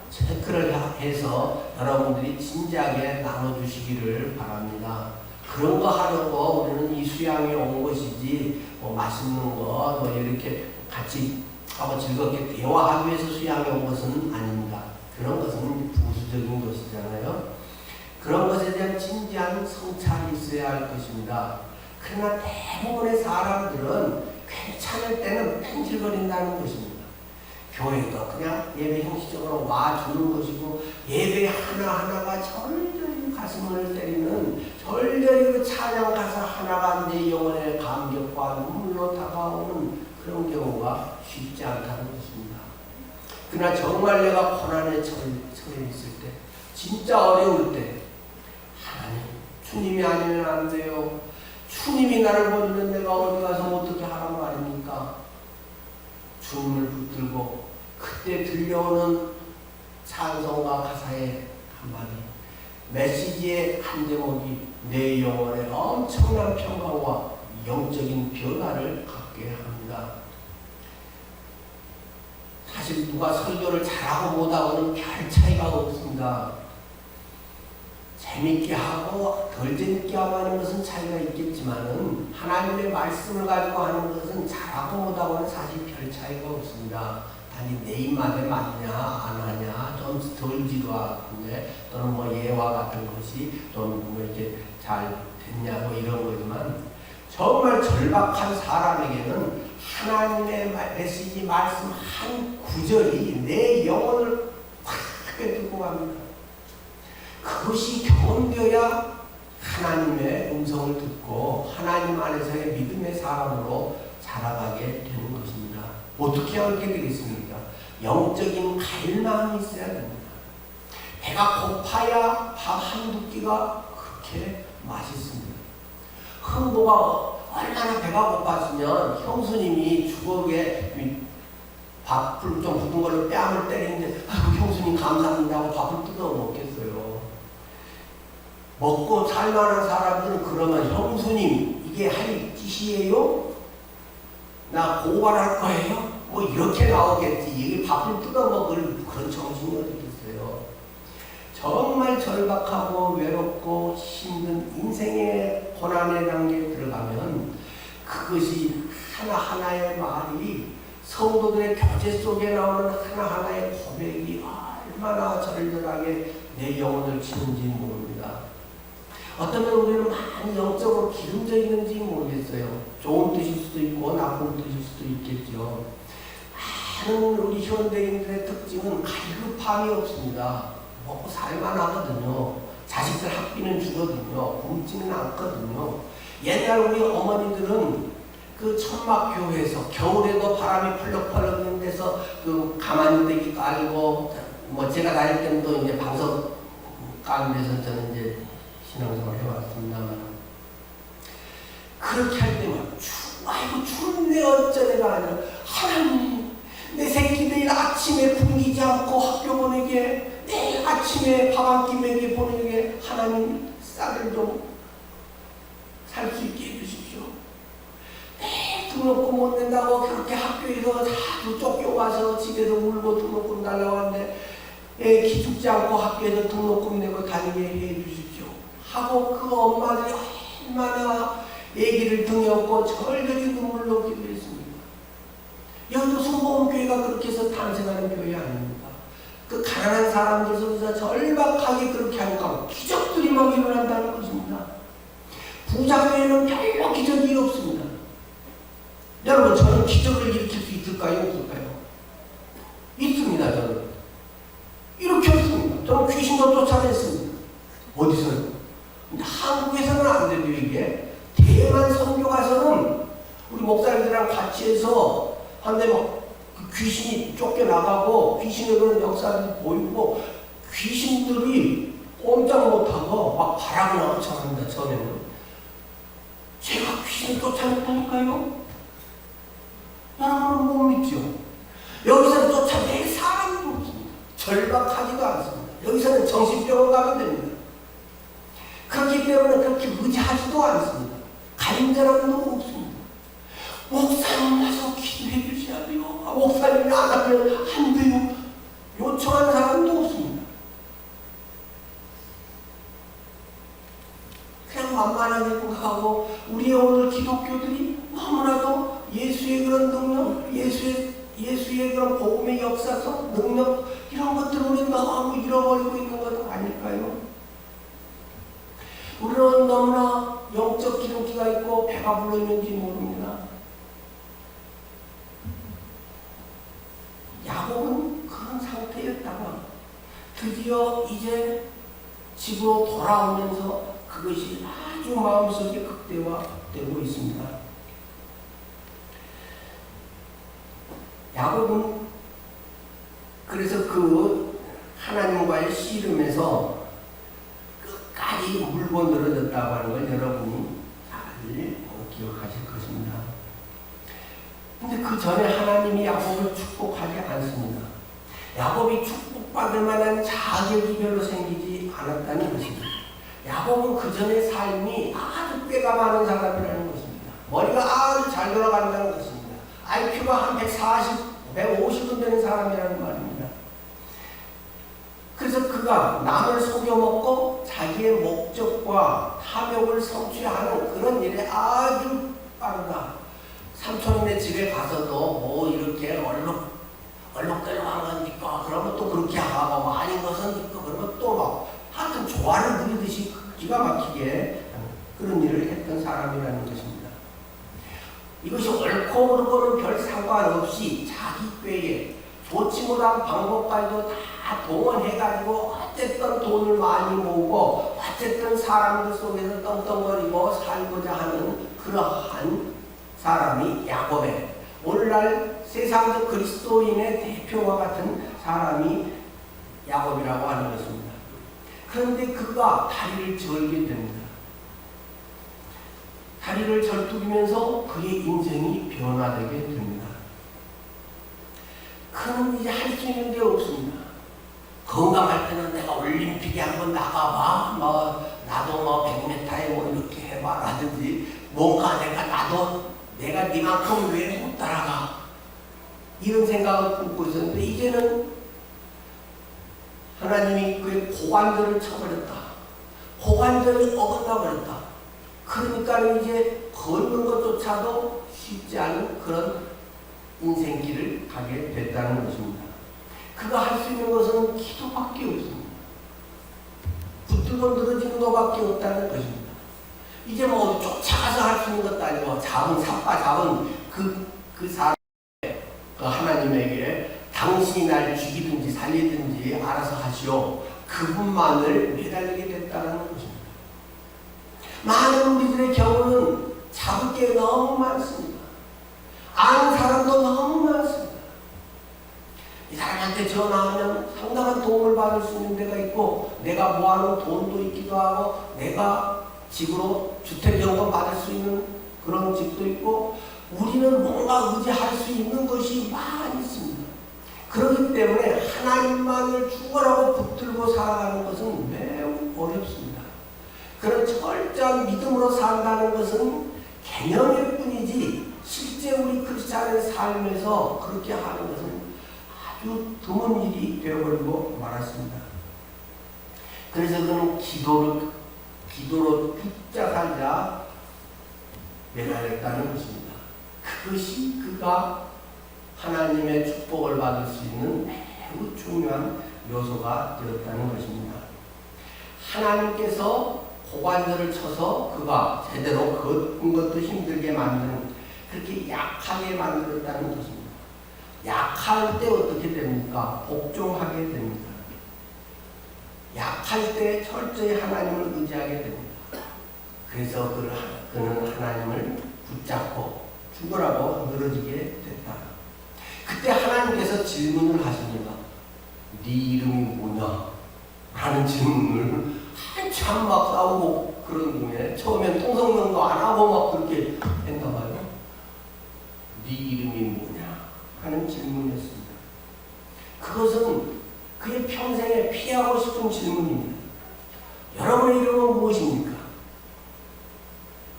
체크를 해서 여러분들이 진지하게 나눠주시기를 바랍니다. 그런 거 하려고 우리는 이 수양에 온 것이지 맛있는 거 이렇게 같이 하고 즐겁게 대화하기 위해서 수양에 온 것은 아닙니다. 그런 것은 부수적인 것이잖아요. 그런 것에 대한 진지한 성찰이 있어야 할 것입니다. 그러나 대부분의 사람들은 괜찮을 때는 뺀질거린다는 것입니다. 교회도 그냥 예배 형식적으로 와주는 것이고 예배 하나하나가 절절히 가슴을 때리는 절절히 찬양 가사 하나가 내 영혼의 감격과 눈물로 다가오는 그런 경우가 쉽지 않다는 것입니다. 그러나 정말 내가 고난에 처해 있을 때, 진짜 어려울 때 하나님, 주님이 아니면 안 돼요. 주님이 나를 버리면 내가 어디 가서 어떻게 하란 말입니까? 주님을 붙들고 그때 들려오는 찬송과 가사의 한마디, 메시지의 한 대목이 내 영혼에 엄청난 평강과 영적인 변화를 갖게 합니다. 사실 누가 설교를 잘하고 못하고는 별 차이가 없습니다. 재밌게 하고 덜 재밌게 하고 하는 것은 차이가 있겠지만은 하나님의 말씀을 가지고 하는 것은 잘하고 못하고는 사실 별 차이가 없습니다. 아니 내 입맛에 맞냐 안 하냐 좀 덜지도 않는데 또는 뭐 예와 같은 것이 좀 뭐 이렇게 잘 됐냐 뭐 이런 거지만 정말 절박한 사람에게는 하나님의 메시지 말씀 한 구절이 내 영혼을 확 꿰뚫고 갑니다. 그것이 경험되어야 하나님의 음성을 듣고 하나님 안에서의 믿음의 사람으로 자라가게 되는 것입니다. 어떻게 하게 되겠습니까? 영적인 갈망이 있어야 됩니다. 배가 고파야 밥 한두 끼가 그렇게 맛있습니다. 흥보가 얼마나 배가 고팠으면 형수님이 주걱에 밥을 좀 붓은 걸로 뺨을 때리는데 아이고 형수님 감사합니다 하고 밥을 뜯어 먹겠어요. 먹고 살만한 사람들은 그러면 형수님 이게 할 짓이에요? 나 고발할 거예요? 뭐 이렇게 나오겠지. 이게 밥을 뜯어 먹을 그런 정신이 어디 있어요. 정말 절박하고 외롭고 힘든 인생의 고난의 단계에 들어가면 그것이 하나하나의 말이 성도들의 교제 속에 나오는 하나하나의 고백이 얼마나 절절하게 내 영혼을 치는지 모릅니다. 어쩌면 우리는 많이 영적으로 기름져 있는지 모르겠어요. 좋은 뜻일 수도 있고 나쁜 뜻일 수도 있겠죠. 많은 우리 현대인들의 특징은 갈급함이 없습니다. 먹고 살만 하거든요. 자식들 학비는 주거든요. 굶지는 않거든요. 옛날 우리 어머니들은 그 천막교회에서 겨울에도 바람이 펄럭펄럭 있는 데서 그 가만히대기 깔고 뭐 제가 다닐 때도 이제 방석 까는 데서 저는 이제 신앙생활 해왔습니다만 그렇게 할 때만 아이고 추운데 어쩌내가 아니라 하나님 내 새끼 내일 아침에 굶기지 않고 학교 보내게 내일 아침에 밥 한 끼 먹게 보내게 하나님 쌀을 좀 살 수 있게 해주십시오. 내일 등록금 못 낸다고 그렇게 학교에서 자주 쫓겨와서 집에서 울고 등록금 달라고 하는데 애 기죽지 않고 학교에서 등록금 내고 다니게 해주십시오 하고 그 엄마들이 얼마나 애기를 등에 업고 절절히 눈물로 기도했습니다. 여기도 순복음교회가 그렇게 해서 탄생하는 교회 아닙니까? 그 가난한 사람들 속에서 절박하게 그렇게 하니까 기적들이 막 일어난다는 것입니다. 부자교회는 별로 기적이 없습니다. 여러분 저는 기적을 일으킬 수 있을까요? 없을까요? 있습니다. 저는 이렇게 했습니다. 저는 귀신도 쫓아냈습니다. 어디서요? 근데 한국에서는 안 돼요. 이게 대만 선교 가서는 우리 목사님들이랑 같이 해서 한데 막 귀신이 쫓겨나가고 귀신에 그런 역사들이 보이고 귀신들이 꼼짝 못하고 막 바람이 엄청 합니다. 전에는 제가 귀신을 쫓아냈다니까요. 여러분은 못 믿죠? 여기서는 쫓아낼 사람도 없습니다. 절박하지도 않습니다. 여기서는 정신병원 가면 됩니다. 그렇기 때문에 그렇게 의지하지도 않습니다. 간절함도 없습니다. 목사님 와서 기도해 주셔야 돼요. 목사님이 안 하면 안 돼요. 요청하는 사람도 없습니다. 그냥 만만하게 하고 우리의 오늘 기독교들이 너무나도 예수의 그런 능력, 예수의 그런 복음의 역사성, 능력 이런 것들을 우리는 너무 잃어버리고 있는 것 아닐까요? 우리는 너무나 영적 기름기가 있고 배가 불러있는지 모릅니다. 야곱은 그런 상태였다가 드디어 이제 집으로 돌아오면서 그것이 아주 마음속에 극대화되고 있습니다. 야곱은 그래서 그 하나님과의 씨름에서 끝까지 물고 늘어졌다고 하는 걸 여러분이 잘 기억하실 것입니다. 근데 그 전에 하나님이 야곱을 축복하지 않습니다. 야곱이 축복받을 만한 자격이 별로 생기지 않았다는 것입니다. 야곱은 그 전의 삶이 아주 꾀가 많은 사람이라는 것입니다. 머리가 아주 잘 돌아간다는 것입니다. IQ가 한 140, 150은 되는 사람이라는 말입니다. 그래서 그가 남을 속여먹고 자기의 목적과 탐욕을 성취하는 그런 일에 아주 빠르다. 삼촌네 집에 가서도 뭐 이렇게 얼룩덜룩한 건 니꺼 그러면 또 그렇게 하고 뭐 아닌 것은 니꺼 그러면 또 막 하여튼 조화를 누리듯이 기가 막히게 그런 일을 했던 사람이라는 것입니다. 이것이 옳고 그르고는 별 상관없이 자기 꾀에 좋지 못한 방법까지도 다 동원해가지고 어쨌든 돈을 많이 모으고 어쨌든 사람들 속에서 떵떵거리고 살고자 하는 그러한 사람이 야곱의 오늘날 세상적 그리스도인의 대표와 같은 사람이 야곱이라고 하는 것입니다. 그런데 그가 다리를 절게 됩니다. 다리를 절뚝이면서 그의 인생이 변화되게 됩니다. 그는 이제 할 수 있는 게 없습니다. 건강할 때는 내가 올림픽에 한번 나가봐. 나도 100m에 뭐 이렇게 해봐라든지 뭔가 내가 니만큼 왜 못 따라가. 이런 생각을 품고 있었는데 이제는 하나님이 그의 고관절을 쳐버렸다. 고관절이 어긋나 버렸다. 그러니까 이제 걷는 것조차도 쉽지 않은 그런 인생길을 가게 됐다는 것입니다. 그가 할 수 있는 것은 기도밖에 없습니다. 붙들고 늘어지는 것밖에 없다는 것입니다. 이제 뭐 어디 쫓아가서 할 수 있는 것도 아니고 잡은 그 사람 그 하나님에게 당신이 날 죽이든지 살리든지 알아서 하시오. 그분만을 매달리게 됐다는 것입니다. 많은 우리들의 경우는 잡을 게 너무 많습니다. 아는 사람도 너무 많습니다. 이 사람한테 전화하면 상당한 도움을 받을 수 있는 데가 있고 내가 모아놓은 돈도 있기도 하고 내가 집으로 주택연금 받을 수 있는 그런 집도 있고 우리는 뭔가 의지할 수 있는 것이 많이 있습니다. 그렇기 때문에 하나님만을 죽어라고 붙들고 살아가는 것은 매우 어렵습니다. 그런 철저한 믿음으로 산다는 것은 개념일 뿐이지 실제 우리 크리스찬의 삶에서 그렇게 하는 것은 아주 드문 일이 되어버리고 말았습니다. 그래서 그는 기도로 죽자 살자 매달렸다는 것입니다. 그것이 그가 하나님의 축복을 받을 수 있는 매우 중요한 요소가 되었다는 것입니다. 하나님께서 고관절을 쳐서 그가 제대로 걷는 것도 힘들게 만드는 그렇게 약하게 만들었다는 것입니다. 약할 때 어떻게 됩니까? 복종하게 됩니다. 약할 때 철저히 하나님을 의지하게 됩니다. 그래서 그는 하나님을 붙잡고 죽으라고 늘어지게 됐다. 그때 하나님께서 질문을 하십니다. 네 이름이 뭐냐? 라는 질문을 한참 막 싸우고 그런 중에 처음엔 통성명도 안 하고 막 그렇게 했나 봐요. 네 이름이 뭐냐? 하는 질문이었습니다. 그것은 그의 평생에 피하고 싶은 질문입니다. 여러분의 이름은 무엇입니까?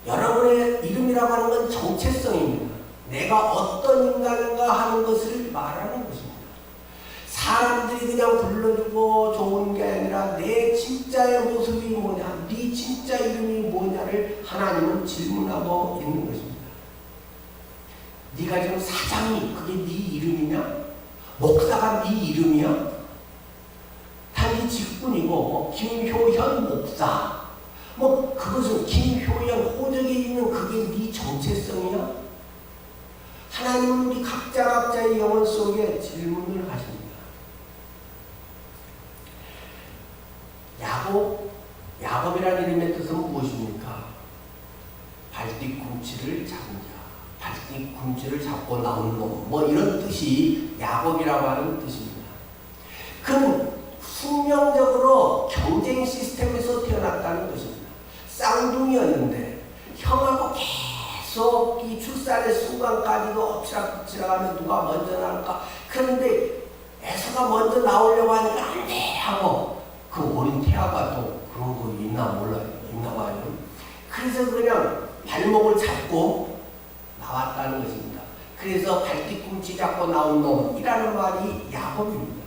여러분의 이름이라고 하는 건 정체성입니다. 내가 어떤 인간인가 하는 것을 말하는 것입니다. 사람들이 그냥 불러주고 좋은 게 아니라 내 진짜의 모습이 뭐냐, 네 진짜 이름이 뭐냐를 하나님은 질문하고 있는 것입니다. 네가 지금 사장이 그게 네 이름이냐? 목사가 네 이름이야? 단지 직분이고 김효현 목사 그것은 김효현 호적에 있는 그게 네 정체성이야? 하나님은 우리 각자의 영혼 속에 질문을 하십니다. 야곱이라는 이름의 뜻은 무엇입니까? 발뒤꿈치를 잡은 자, 발뒤꿈치를 잡고 나온 놈, 이런 뜻이 야곱이라고 하는 뜻입니다. 그는 숙명적으로 경쟁 시스템에서 태어났다는 것입니다. 쌍둥이였는데 형하고 계속 이 출산의 순간까지도 엎치락뒤치락하면서 누가 먼저 나올까? 그런데 에서가 먼저 나오려고 하니까 안 돼 하고 그 어린 태아가 또 그런 거 있나 몰라요. 있나 봐요. 그래서 그냥 발목을 잡고 나왔다는 것입니다. 그래서 발뒤꿈치 잡고 나온 놈이라는 말이 야곱입니다.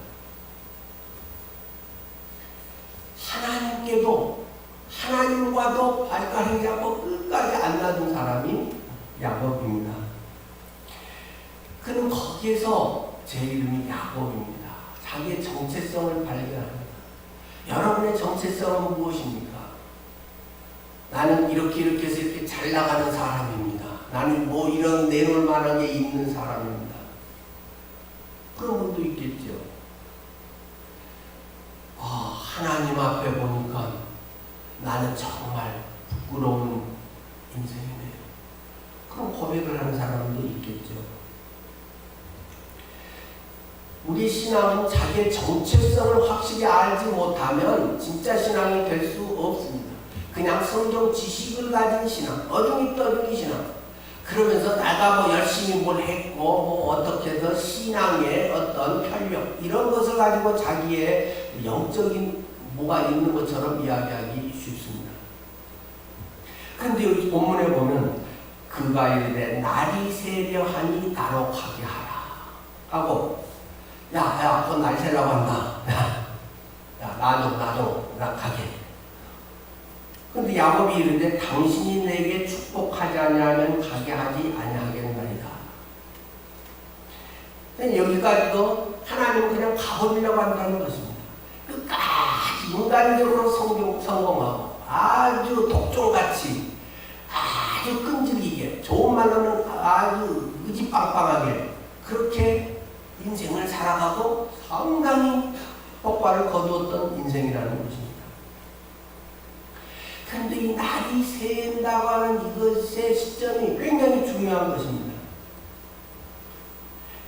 하나님과도 발가락 잡고 끝까지 안 놔둔 사람이 야곱입니다. 그는 거기에서 제 이름이 야곱입니다. 자기의 정체성을 발견합니다. 여러분의 정체성은 무엇입니까? 나는 이렇게 해서 이렇게 잘 나가는 사람입니다. 나는 뭐 이런 내놓을 만한 게 있는 사람입니다. 그런 분도 있겠죠. 하나님 앞에 보니까 나는 정말 부끄러운 인생이네요. 그런 고백을 하는 사람도 있겠죠. 우리 신앙은 자기의 정체성을 확실히 알지 못하면 진짜 신앙이 될 수 없습니다. 그냥 성경 지식을 가진 신앙, 어중이 떠중이 신앙. 그러면서 내가 뭐 열심히 뭘 했고 뭐 어떻게 해서 신앙의 어떤 편력 이런 것을 가지고 자기의 영적인 뭐가 있는 것처럼 이야기하기 쉽습니다. 그런데 여기 본문에 보면 그가 이르되 날이 새려하니 나로 가게 하라 하고 야, 그건 날 새려고 한다. 나 가게. 근데 야곱이 이르되 당신이 내게 축복하지 아니하면 가게 하지 아니하겠나이다. 여기까지도 하나님은 그냥 가버리려고 한다는 것입니다. 끝까지 인간적으로 성공하고 아주 독종같이 아주 끈질기게 좋은 말로는 아주 의지빵빵하게 그렇게 인생을 살아가고 상당히 효과를 거두었던 인생이라는 것입니다. 그런데 이 날이 새인다고 하는 이것의 시점이 굉장히 중요한 것입니다.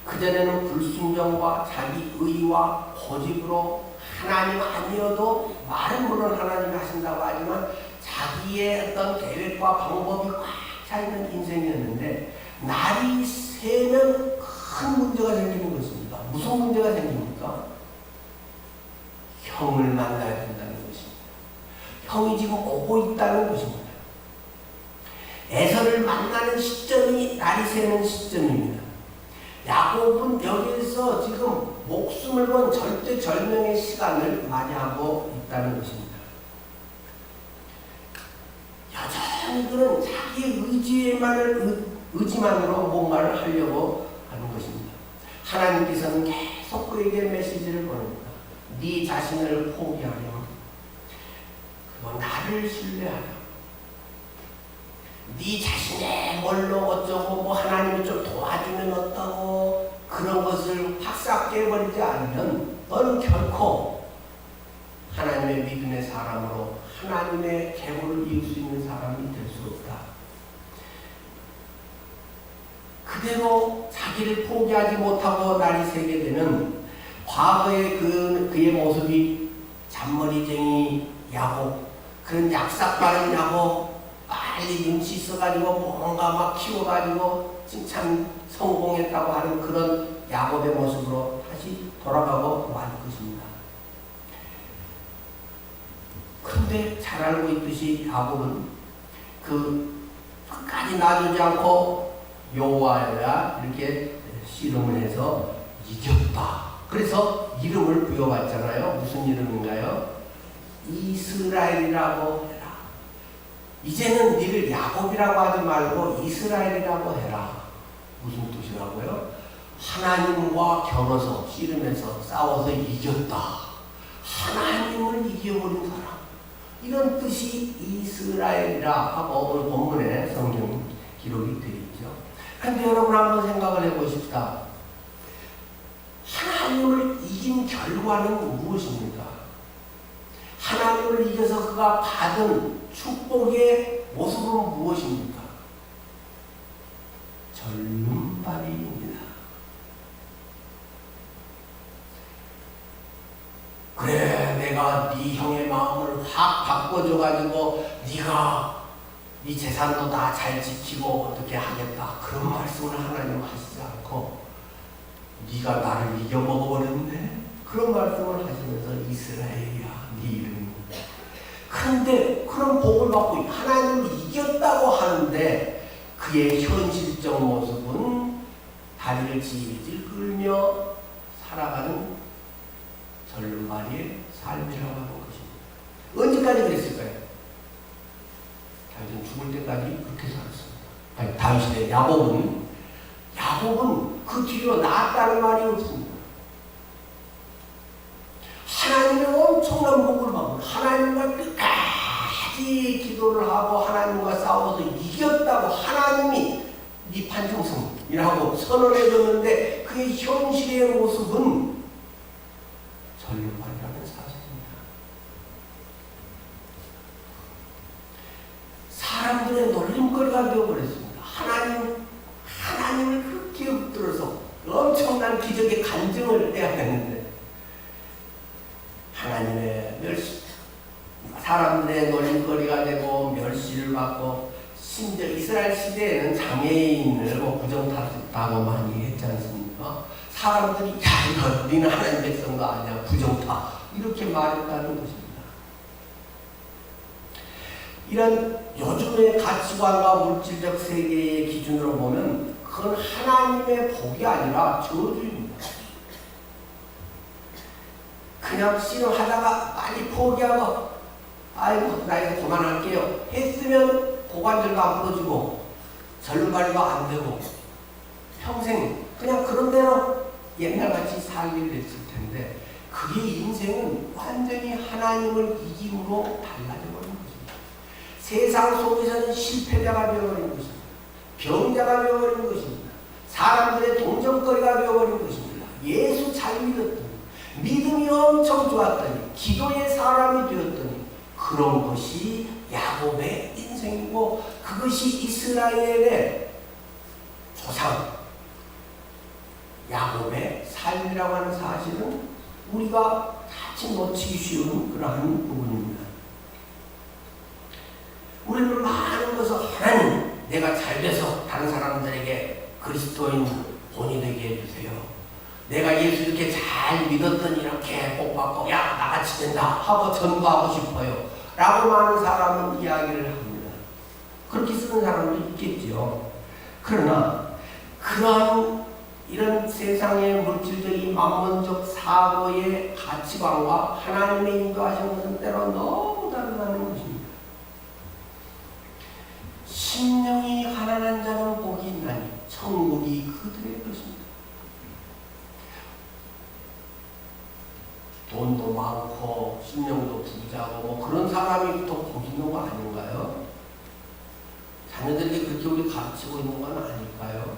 그전에는 불순종과 자기 의와 고집으로 하나님 아니어도 말은 물론 하나님이 하신다고 하지만 자기의 어떤 계획과 방법이 꽉 차있는 인생이었는데 날이 새면 큰 문제가 생기는 것입니다. 무슨 문제가 생깁니까? 형을 만나야 된다는 것입니다. 형이 지금 오고 있다는 것입니다. 에서를 만나는 시점이 날이 새는 시점입니다. 야곱은 여기에서 지금 목숨을 건 절대절명의 시간을 맞이하고 있다는 것입니다. 여전히 그는 자기의 의지만으로 뭔가를 하려고 하는 것입니다. 하나님께서는 계속 그에게 메시지를 보냅니다. 네 자신을 포기하렴. 그리고 나를 신뢰하렴. 네 자신의 뭘로 어쩌고 뭐 하나님이 좀 도와주면 어떠고 그런 것을 확 깨버리지 않으면 너는 결코 하나님의 믿음의 사람으로 하나님의 계보를 이을 수 있는 사람이 될 수 없다. 그대로 자기를 포기하지 못하고 날이 새게 되면 과거의 그의 모습이 잔머리쟁이 야곱, 그런 약삭빠른 야곱, 빨리 눈치 있어가지고 뭔가 막 키워가지고 칭찬 성공했다고 하는 그런 야곱의 모습으로 다시 돌아가고 말 것입니다. 그런데 잘 알고 있듯이 야곱은 끝까지 놔두지 않고 여호와야 이렇게 씨름을 해서 이겼다. 그래서 이름을 부여받잖아요. 무슨 이름인가요? 이스라엘이라고 해라. 이제는 너를 야곱이라고 하지 말고 이스라엘이라고 해라. 무슨 뜻이라고요? 하나님과 겨뤄서 씨름해서 싸워서 이겼다. 하나님을 이겨버린 사람. 이런 뜻이 이스라엘이라 하고 오늘 본문에 성경 기록이 되어 있죠. 그런데 여러분 한번 생각을 해보십시다. 하나님을 이긴 결과는 무엇입니까? 하나님을 이겨서 그가 받은 축복의 모습은 무엇입니까? 절름발이입니다. 그래, 내가 네 형의 마음을 확 바꿔줘가지고 네가 네 재산도 다 잘 지키고 어떻게 하겠다. 그런 말씀을 하나님 하시지 않고 네가 나를 이겨먹어버렸네. 그런 말씀을 하시면서 이스라엘이야, 네 이름이. 그런데 그런 복을 받고 하나님을 이겼다고 하는데 그의 현실적 모습은 다리를 질질 끌며 살아가는 절름발이의 삶이라고 하는 것입니다. 언제까지 그랬을까요? 다윗은 죽을 때까지 그렇게 살았습니다. 다윗의 야곱은 그 뒤로 나았다는 말이 없습니다. 하나님의 엄청난 복을 받고 하나님과 끝까지 기도를 하고 하나님과 싸워서 이겼다고 하나님이 네 판정성이라고 선언해 줬는데 그의 현실의 모습은 전륜발이라는 사실입니다. 사람들의 놀림거리가 되어버렸습니다. 하나님을 그렇게 엎드려서 엄청난 기적의 간증을 해야 되는데 하나님의 멸시, 사람들의 놀림거리가 되고 멸시를 받고 심지어 이스라엘 시대에는 장애인을 부정탔다고 많이 했지 않습니까? 사람들이 야 이거 너는 하나님 백성도 아니야 부정타 이렇게 말했다는 것입니다. 이런 요즘의 가치관과 물질적 세계의 기준으로 보면 그건 하나님의 복이 아니라 저주입니다. 그냥 씨름하다가 빨리 포기하고 아이고 나 이제 그만할게요 했으면 고관절도 안 부러지고 절름발이도 안 되고 평생 그냥 그런 대로 옛날같이 살기를 했을 텐데 그게 인생은 완전히 하나님을 이김으로 달라져버린 것입니다. 세상 속에서는 실패자가 되어버린 것입니다. 병자가 되어버린 것입니다. 사람들의 동정거리가 되어버린 것입니다. 예수 잘 믿었더니 믿음이 엄청 좋았더니 기도의 사람이 되었더니 그런 것이 야곱의 인생이고 그것이 이스라엘의 조상 야곱의 삶이라고 하는 사실은 우리가 같이 놓치기 쉬운 그러한 부분입니다. 우리는 많은 것을 하나님 내가 잘 돼서 다른 사람들에게 그리스도인 본이 되게 해주세요. 내가 예수 이렇게 잘 믿었더니 이렇게 복받고 야 나같이 된다 하고 전도하고 싶어요 라고 많은 사람은 이야기를 합니다. 그렇게 쓰는 사람도 있겠죠. 그러나 그런 이런 세상의 물질적인 만문적 사고의 가치관과 하나님의 인도하신 것은 때로 너무 다르다는 것입니다. 심령이 가난한 자는 복이 있나니 천국이 그들의 것입니다. 돈도 많고 심령도 부자고 뭐 그런 사람이 또 복 있는 거 아닌가요? 자녀들에게 그렇게 우리 가르치고 있는 건 아닐까요?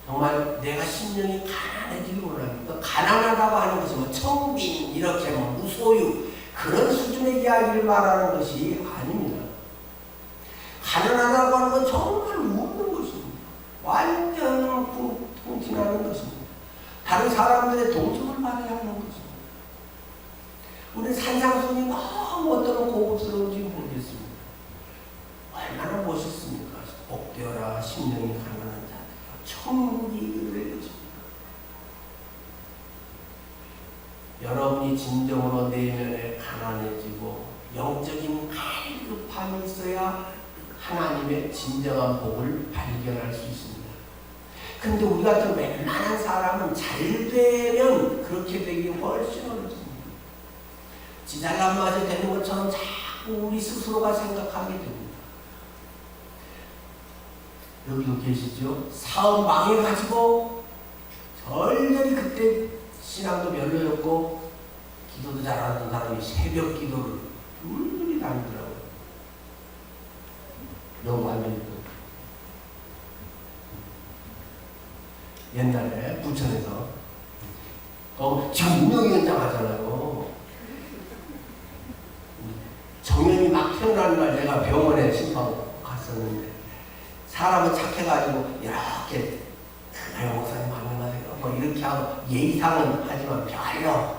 정말 내가 심령이 가난해지길 원합니다. 가난하다고 하는 것이 뭐 청빈 이렇게 뭐 무소유 그런 수준의 이야기를 말하는 것이 아닙니다. 가난하다고 하는 건 정말 없는 것입니다. 완전 풍진하는 것입니다. 다른 사람들의 동정을 받아야 하는 것입니다. 우리 산상순이 너무 어떤 고급스러운지 모르겠습니다. 얼마나 멋있습니까? 복되어라 심령이 가난한 자 천국이 그들의 것입니다. 여러분이 진정으로 내면에 가난해지고 영적인 갈급함이 있어야 하나님의 진정한 복을 발견할 수 있습니다. 근데 우리 같은 웬만한 사람은 잘 되면 그렇게 되기 훨씬 어렵습니다. 지 잘난 맛이 되는 것처럼 자꾸 우리 스스로가 생각하게 됩니다. 여기도 계시죠? 사업 망해가지고 절절히 그때 신앙도 별로였고 기도도 잘하는 사람이 새벽 기도를 울울이 다니더라고요. 너무 완전히 옛날에 부천에서 지금 운영위원장 하잖아요. 정년이 막 태어나는 날 내가 병원에 신방하고 갔었는데 사람은 착해가지고 이렇게 그날 목사님 안녕하세요 뭐 이렇게 하고 예의상은 하지만 별로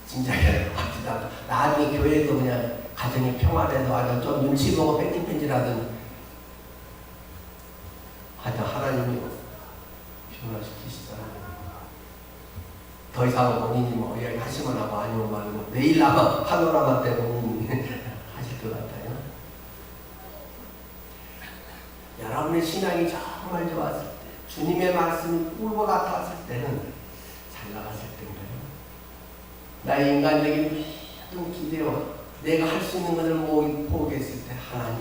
진짜 합시다. 나중에 교회도 그냥 가정이 평안해서 아주 좀 눈치 보고 뺀질뺀질하던 하여튼 하나님이 변화시키시잖아요. 더 이상 본인이 뭐 이야기 하시면 하고 아니면 말고 내일 아마 파노라마 때 본인이 하실 것 같아요. 여러분의 신앙이 정말 좋았을 때 주님의 말씀이 꿀과 같았을 때는 잘 나갔을 때인가요? 나의 인간적인 모든 기대와 내가 할 수 있는 것을 포기했을 때 하나님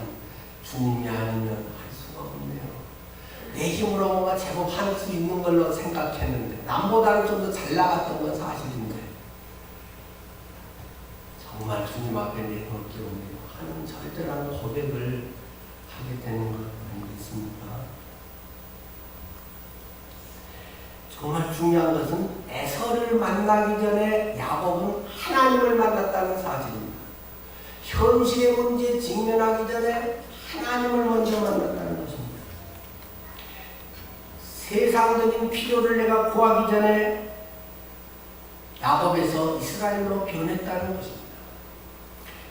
주님이 아니면 할 수가 없네요. 내 힘으로 뭔가 제법 할 수 있는 걸로 생각했는데 남보다는 좀 더 잘 나갔던 건 사실인데 정말 주님 앞에 내놓게 하는 절절한 고백을 하게 되는 것 아니겠습니까? 정말 중요한 것은 에서를 만나기 전에 야곱은 하나님을 만났다는 사실입니다. 현실의 문제에 직면하기 전에 하나님을 먼저 만났다는 것입니다. 세상적인 필요를 내가 구하기 전에 야곱에서 이스라엘로 변했다는 것입니다.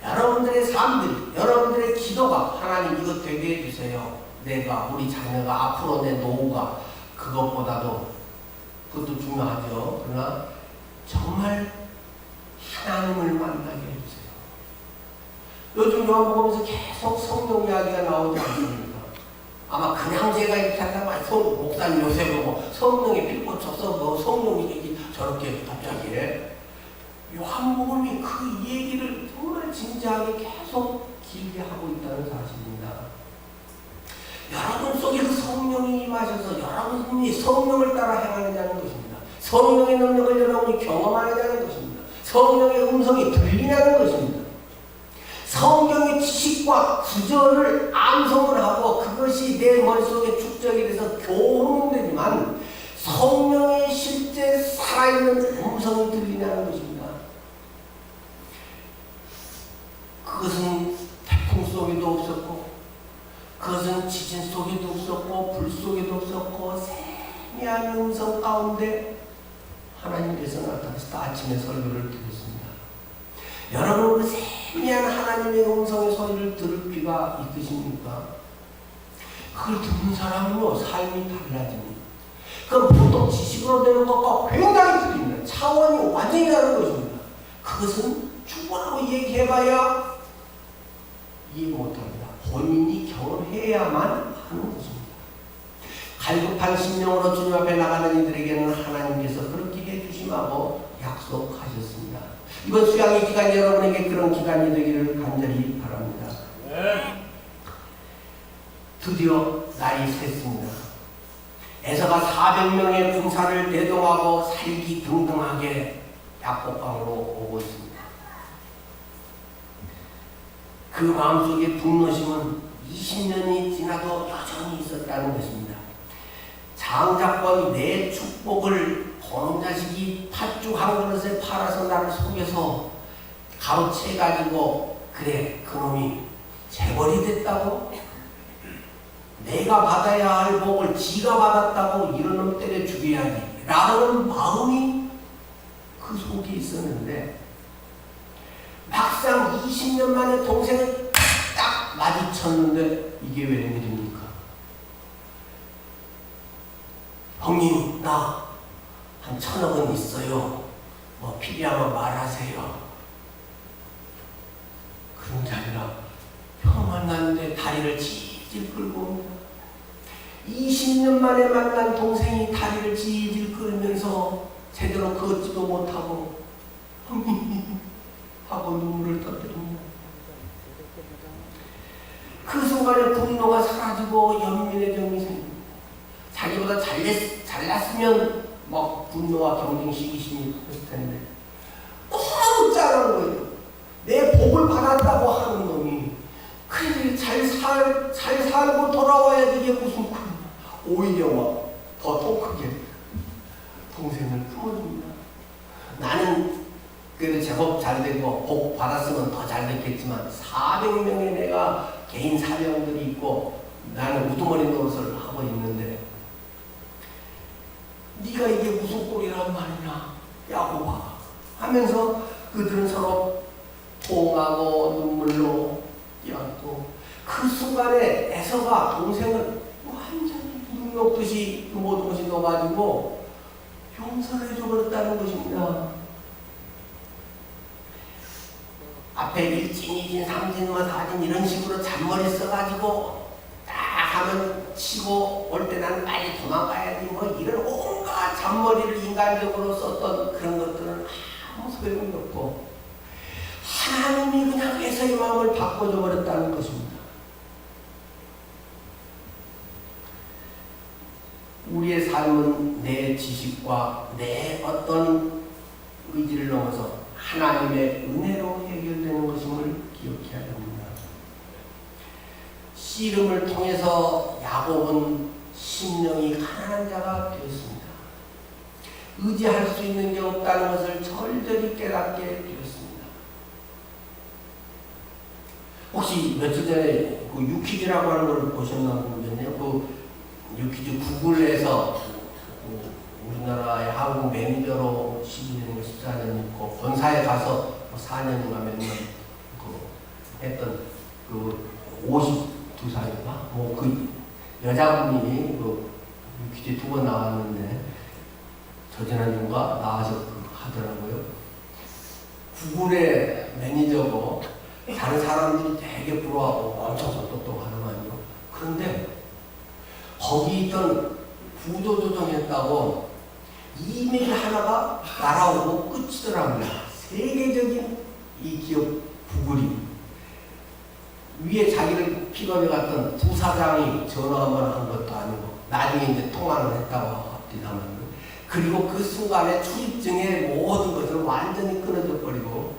여러분들의 삶들, 여러분들의 기도가 하나님 이것 되게 해주세요. 내가 우리 자녀가 앞으로 내 노후가 그것보다도 그것도 중요하죠. 그러나 정말 하나님을 만나게 해주세요. 요즘 요한복음에서 계속 성령 이야기가 나오지 않습니까? 아마 그냥 제가 이렇게 한다면 목사님 요새 보고 성령에 빌고 쳐서 뭐 성령이 저렇게 갑자기 요한복음이 그 얘기를 정말 진지하게 계속 길게 하고 있다는 사실입니다. 여러분 속에 그 성령이 임하셔서 여러분이 성령을 따라 행하느냐는 것입니다. 성령의 능력을 여러분이 경험하느냐는 것입니다. 성령의 음성이 들리냐는 것입니다. 성경의 지식과 구절을 암송을 하고 그것이 내 머릿속에 축적이 돼서 교훈되지만 성령의 실제 살아있는 음성이 들리냐는 것입니다. 그것은 태풍 속에도 없었고 그것은 지진 속에도 없었고 불 속에도 없었고 세미한 음성 가운데 하나님께서 나타나서 아침에 설교를 드렸습니다. 여러분 그 세미한 하나님의 음성의 소리를 들을 귀가 있으십니까? 그걸 듣는 사람은요 삶이 달라집니다. 그럼 보통 지식으로 되는 것과 굉장히 틀립니다. 차원이 완전히 다른 것입니다. 그것은 죽으라고 얘기해봐야 이해 못합니다. 본인이 경험해야만 하는 것입니다. 갈급한 심령으로 주님 앞에 나가는 이들에게는 하나님께서 그렇게 해주심하고 약속하셨습니다. 이번 수양의 기간 여러분에게 그런 기간이 되기를 간절히 바랍니다. 드디어 날이 샜습니다. 에서가 400명의 군사를 대동하고 살기 등등하게 약복강으로 오고 있습니다. 그 마음속에 분노심은 20년이 지나도 여전히 있었다는 것입니다. 장자권이 내 축복을 보는 자식이 팥죽 한 그릇에 팔아서 나를 속여서 가로채가지고 그래 그놈이 재벌이 됐다고? 내가 받아야 할 복을 지가 받았다고 이런 놈 때려 죽여야지 라는 마음이 그 속에 있었는데 막상 20년 만에 동생을 딱 마주쳤는데 이게 웬일입니까? 형님 나 한 1,000억은 있어요. 뭐 필요하면 말하세요. 그런 게 아니라 형 만났는데 다리를 질질 끌고 옵니다. 20년 만에 만난 동생이 다리를 질질 끌면서 제대로 걷지도 못하고 형님 하고 눈물을 터뜨립니다. 그 순간에 분노가 사라지고 연민의 정이 생깁니다. 자기보다 잘났으면 막 분노와 경쟁 시기심이 있을 텐데 너무 짠한 거예요. 내 복을 받았다고 하는 놈이 그래 잘 살고 돌아와야 되게 무슨 오히려 막 더 통크게 동생을 품어줍니다. 나는 그래도 제법 잘 되고 복 받았으면 더 잘 됐겠지만 400명의 내가 개인 사명들이 있고 나는 우두머리 노릇을 하고 있는데 네가 이게 무슨 꼴이란 말이냐 야곱아 하면서 그들은 서로 통하고 눈물로 뛰었고 그 순간에 에서가 동생을 완전히 눈 녹듯이 그 모든 것이 녹아지고 용서를 해줘버렸다는 것입니다. 앞에 일진, 이진, 삼진, 뭐 사진 이런 식으로 잔머리 써가지고 딱 하면 치고 올 때 나는 빨리 도망가야지 뭐 이런 온갖 잔머리를 인간적으로 썼던 그런 것들은 아무 소용이 없고 하나님이 그냥 에서의 마음을 바꿔줘 버렸다는 것입니다. 우리의 삶은 내 지식과 내 어떤 의지를 넘어서 하나님의 은혜로 해결되는 것임을 기억해야 됩니다. 씨름을 통해서 야곱은 심령이 가난한 자가 되었습니다. 의지할 수 있는 게 없다는 것을 절절히 깨닫게 되었습니다. 혹시 며칠 전에 그 유퀴즈라고 하는 걸 보셨나 모르겠네요. 그 유퀴즈 구글에서 우리나라의 한국 매니저로 12년인가 14년 있고 본사에 가서 4년인가 몇 년 했던 그 52살인가 뭐 그 여자분이 그 유퀴즈 2번 나왔는데 저지난주인가 나와서 하더라고요. 구글의 매니저고 다른 사람들이 되게 부러워하고 엄청 똑똑하더만요. 그런데 거기 있던 구조조정했다고 이메일 하나가 날아오고 끝이더라고요. 세계적인 이 기업 구글이 위에 자기를 픽업해 갔던 부사장이 전화 한번 한 것도 아니고 나중에 이제 통화를 했다고 합니다만 그리고 그 순간에 출입증의 모든 것을 완전히 끊어져 버리고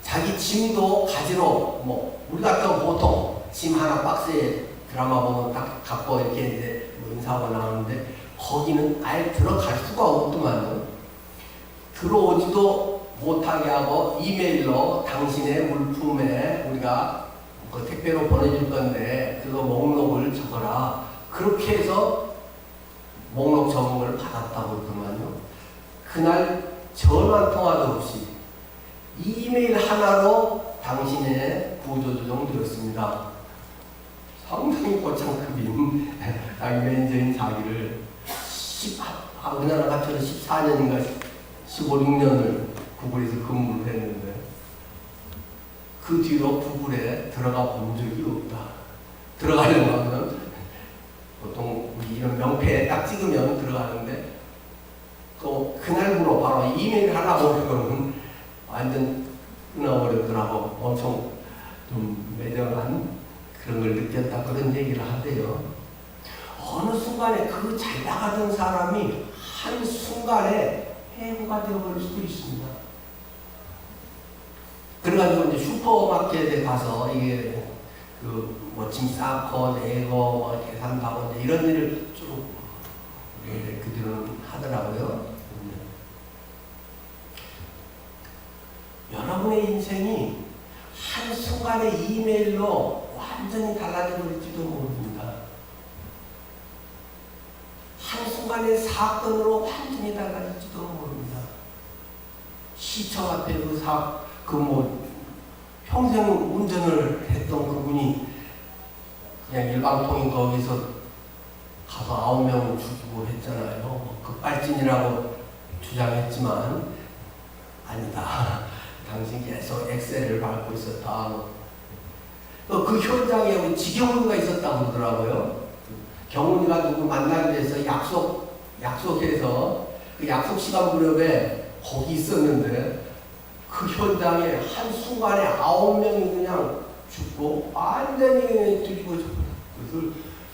자기 짐도 가지러 뭐 우리 같은 보통 짐 하나 박스에 드라마 보면 딱 갖고 이렇게 이제 뭐 인사하고 나오는데 거기는 아예 들어갈 수가 없더만요. 들어오지도 못하게 하고 이메일로 당신의 물품에 우리가 그 택배로 보내줄 건데 그거 목록을 적어라. 그렇게 해서 목록 적은 걸 받았다고 그러더만요. 그날 전화 한 통화도 없이 이메일 하나로 당신의 구조조정 되었습니다. 상당히 고창급인 자기 매니저인 자기를 우리나라 같은 14년인가 15, 16년을 구글에서 근무를 했는데 그 뒤로 구글에 들어가 본 적이 없다. 들어가려고 하면 보통 우리 이런 명패에 딱 찍으면 들어가는데 또 그날부로 바로 이메일 하나 보는 거는 완전 끊어버렸더라고. 엄청 좀 매정한 그런 걸 느꼈다 그런 얘기를 하대요. 어느 순간에 그 잘 나가던 사람이 한 순간에 해고가 되어버릴 수도 있습니다. 그래가지고 이제 슈퍼마켓에 가서 이게 그 뭐 짐 쌓고 내고 뭐 계산하고 이런 일을 쭉 그 뒤로는 하더라고요. 여러분의 인생이 한순간에 이메일로 완전히 달라져 버릴지도 모릅니다. 한순간에 사건으로 완전히 달라질지도 모릅니다. 시청 앞에 평생 운전을 했던 그분이 그냥 일방통행 거기서 가서 9명을 죽이고 했잖아요. 급발진이라고 주장했지만 아니다. 당신 계속 엑셀을 밟고 있었다. 그 현장에 우리 지경훈이가 있었다고 그러더라고요. 경훈이가 누구 만나기 위해서 약속해서 그 약속 시간 무렵에 거기 있었는데 그 현장에 한순간에 9명이 그냥 죽고 완전히 뒤집어져 버렸어요. 그래서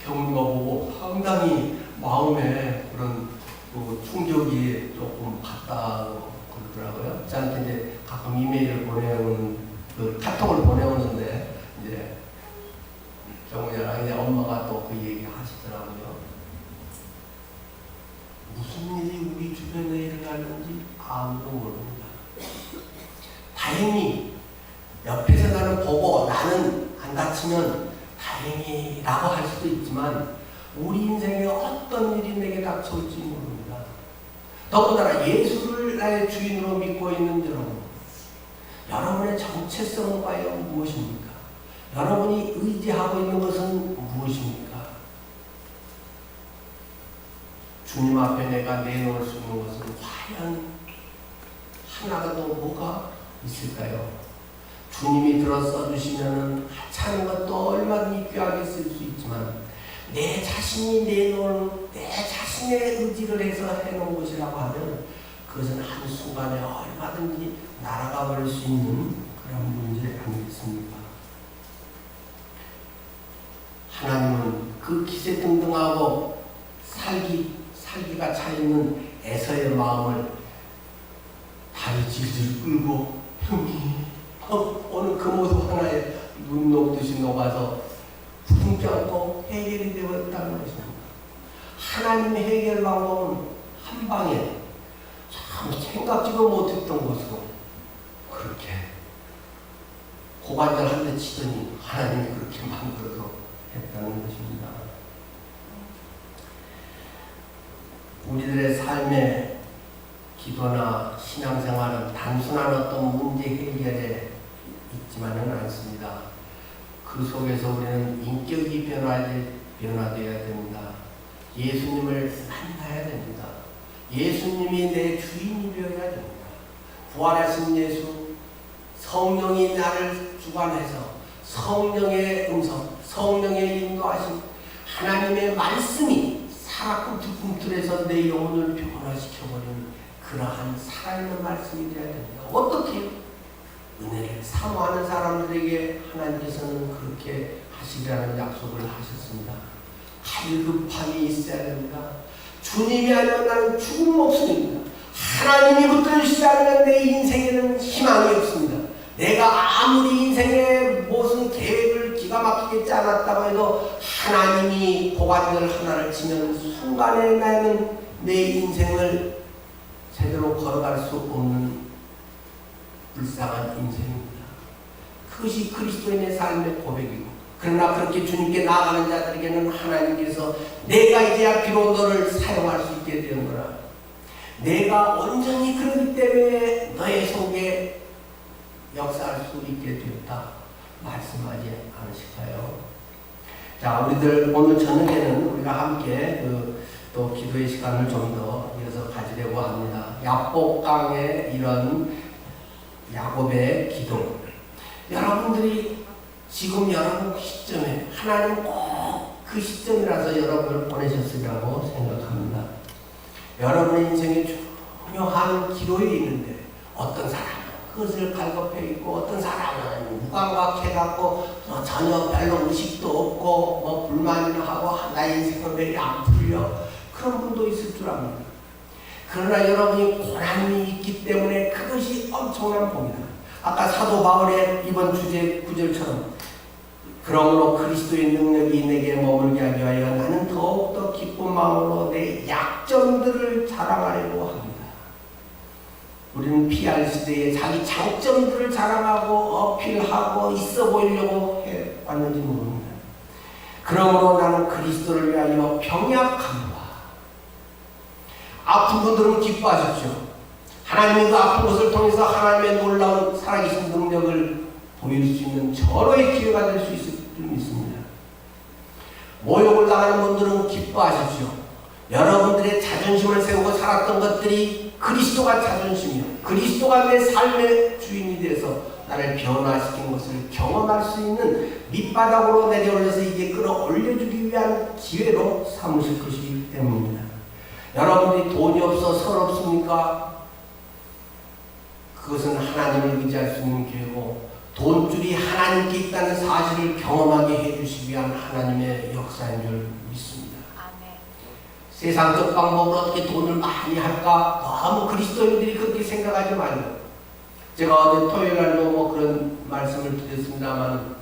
경훈이가 보고 상당히 마음에 그런 충격이 조금 갔다고 그러더라고요. 저한테 이제 가끔 이메일을 보내오는, 카톡을 보내오는데, 이제 경훈이랑 이제 엄마가 또 그 얘기 하시더라고요. 무슨 일이 우리 주변에 일어나는지 아무도 모릅니다. 다행히 옆에서 나는 보고 나는 안 다치면 다행이라고 할 수도 있지만 우리 인생에 어떤 일이 내게 닥쳐올지 모릅니다. 더군다나 예수를 나의 주인으로 믿고 있는 여러분, 여러분의 정체성은 과연 무엇입니까? 여러분이 의지하고 있는 것은 무엇입니까? 주님 앞에 내가 내놓을 수 있는 것은 과연 하나라도 뭐가 있을까요? 주님이 들어 써주시면 하찮은 것도 얼마든지 귀하게 쓸 수 있지만 내 자신이 내놓은 내 자신의 의지를 해서 해놓은 것이라고 하면 그것은 한순간에 얼마든지 날아가 버릴 수 있는 그런 문제 아니겠습니까? 하나님은 그 기세등등하고 살기가 차있는 에서의 마음을 다리 질질 끌고 형님 오늘 그 모습 하나에 눈 녹듯이 녹아서 품지 않고 해결이 되었다는 것입니다. 하나님의 해결 방법은 한 방에 참 생각지도 못했던 것으로 그렇게 고관절 한 대 치더니 하나님이 그렇게 만들어서 했다는 것입니다. 우리들의 삶의 기도나 신앙생활은 단순한 어떤 문제 해결에 있지만은 않습니다. 그 속에서 우리는 인격이 변화되어야 됩니다. 예수님을 만나야 됩니다. 예수님이 내 주인이 되어야 됩니다. 부활하신 예수, 성령이 나를 주관해서 성령의 음성, 성령의 인도하심, 하나님의 말씀이 살아꿈틀꿈틀해서 내 영혼을 변화시켜버리는 그러한 살아있는 말씀이 되어야 됩니다. 어떻게? 은혜를 사모하는 사람들에게 하나님께서는 그렇게 하시리라는 약속을 하셨습니다. 갈급함이 있어야 됩니다. 주님이 아니면 나는 죽은 목숨입니다. 하나님이 붙들으시지 않으면 내 인생에는 희망이 없습니다. 내가 아무리 인생에 무슨 계획을 기가 막히게 짜놨다고 해도 하나님이 고관절 하나를 치면 순간에 나는 내 인생을 제대로 걸어갈 수 없는 불쌍한 인생입니다. 그것이 그리스도인의 삶의 고백이고, 그러나 그렇게 주님께 나아가는 자들에게는 하나님께서 내가 이제야 비록 너를 사용할 수 있게 되었노라. 내가 온전히 그러기 때문에 너의 속에 역사할 수 있게 되었다 말씀하지 않으실까요? 자, 우리들 오늘 저녁에는 우리가 함께 또 기도의 시간을 좀 더 이어서 가지려고 합니다. 야복강의 이런 야곱의 기도. 여러분들이 지금 여러분 시점에 하나님 꼭 그 시점이라서 여러분을 보내셨으리라고 생각합니다. 여러분의 인생에 중요한 기로에 있는데 어떤 사람은 그것을 갈급해 있고 어떤 사람은 무감각해갖고 전혀 별로 의식도 없고 불만이나 하고 나의 인생은 왜 안 풀려 그런 분도 있을 줄 압니다. 그러나 여러분이 고난이 있기 때문에 그것이 엄청난 복이다. 아까 사도 바울의 이번 주제 구절처럼 그러므로 그리스도의 능력이 내게 머물게 하기 위하여 나는 더욱더 기쁜 마음으로 내 약점들을 자랑하려고 합니다. 우리는 PR 시대에 자기 장점들을 자랑하고 어필하고 있어 보이려고 해왔는지 모릅니다. 그러므로 나는 그리스도를 위하여 병약함과 아픈 분들은 기뻐하십시오. 하나님이 그 아픈 것을 통해서 하나님의 놀라운 살아계신 능력을 보일 수 있는 절호의 기회가 될 수 있을 줄 믿습니다. 모욕을 당하는 분들은 기뻐하십시오. 여러분들의 자존심을 세우고 살았던 것들이 그리스도가 자존심이요, 그리스도가 내 삶의 주인이 돼서 나를 변화시킨 것을 경험할 수 있는 밑바닥으로 내려올려서 이제 끌어올려주기 위한 기회로 삼으실 것이기 때문입니다. 여러분들이 돈이 없어 서럽습니까? 그것은 하나님을 의지할 수 있는 기회고 돈줄이 하나님께 있다는 사실을 경험하게 해주시기 위한 하나님의 역사인 줄 믿습니다. 아멘. 세상적 방법으로 어떻게 돈을 많이 할까? 너무 그리스도인들이 그렇게 생각하지 말고, 제가 어제 토요일 날도 그런 말씀을 드렸습니다만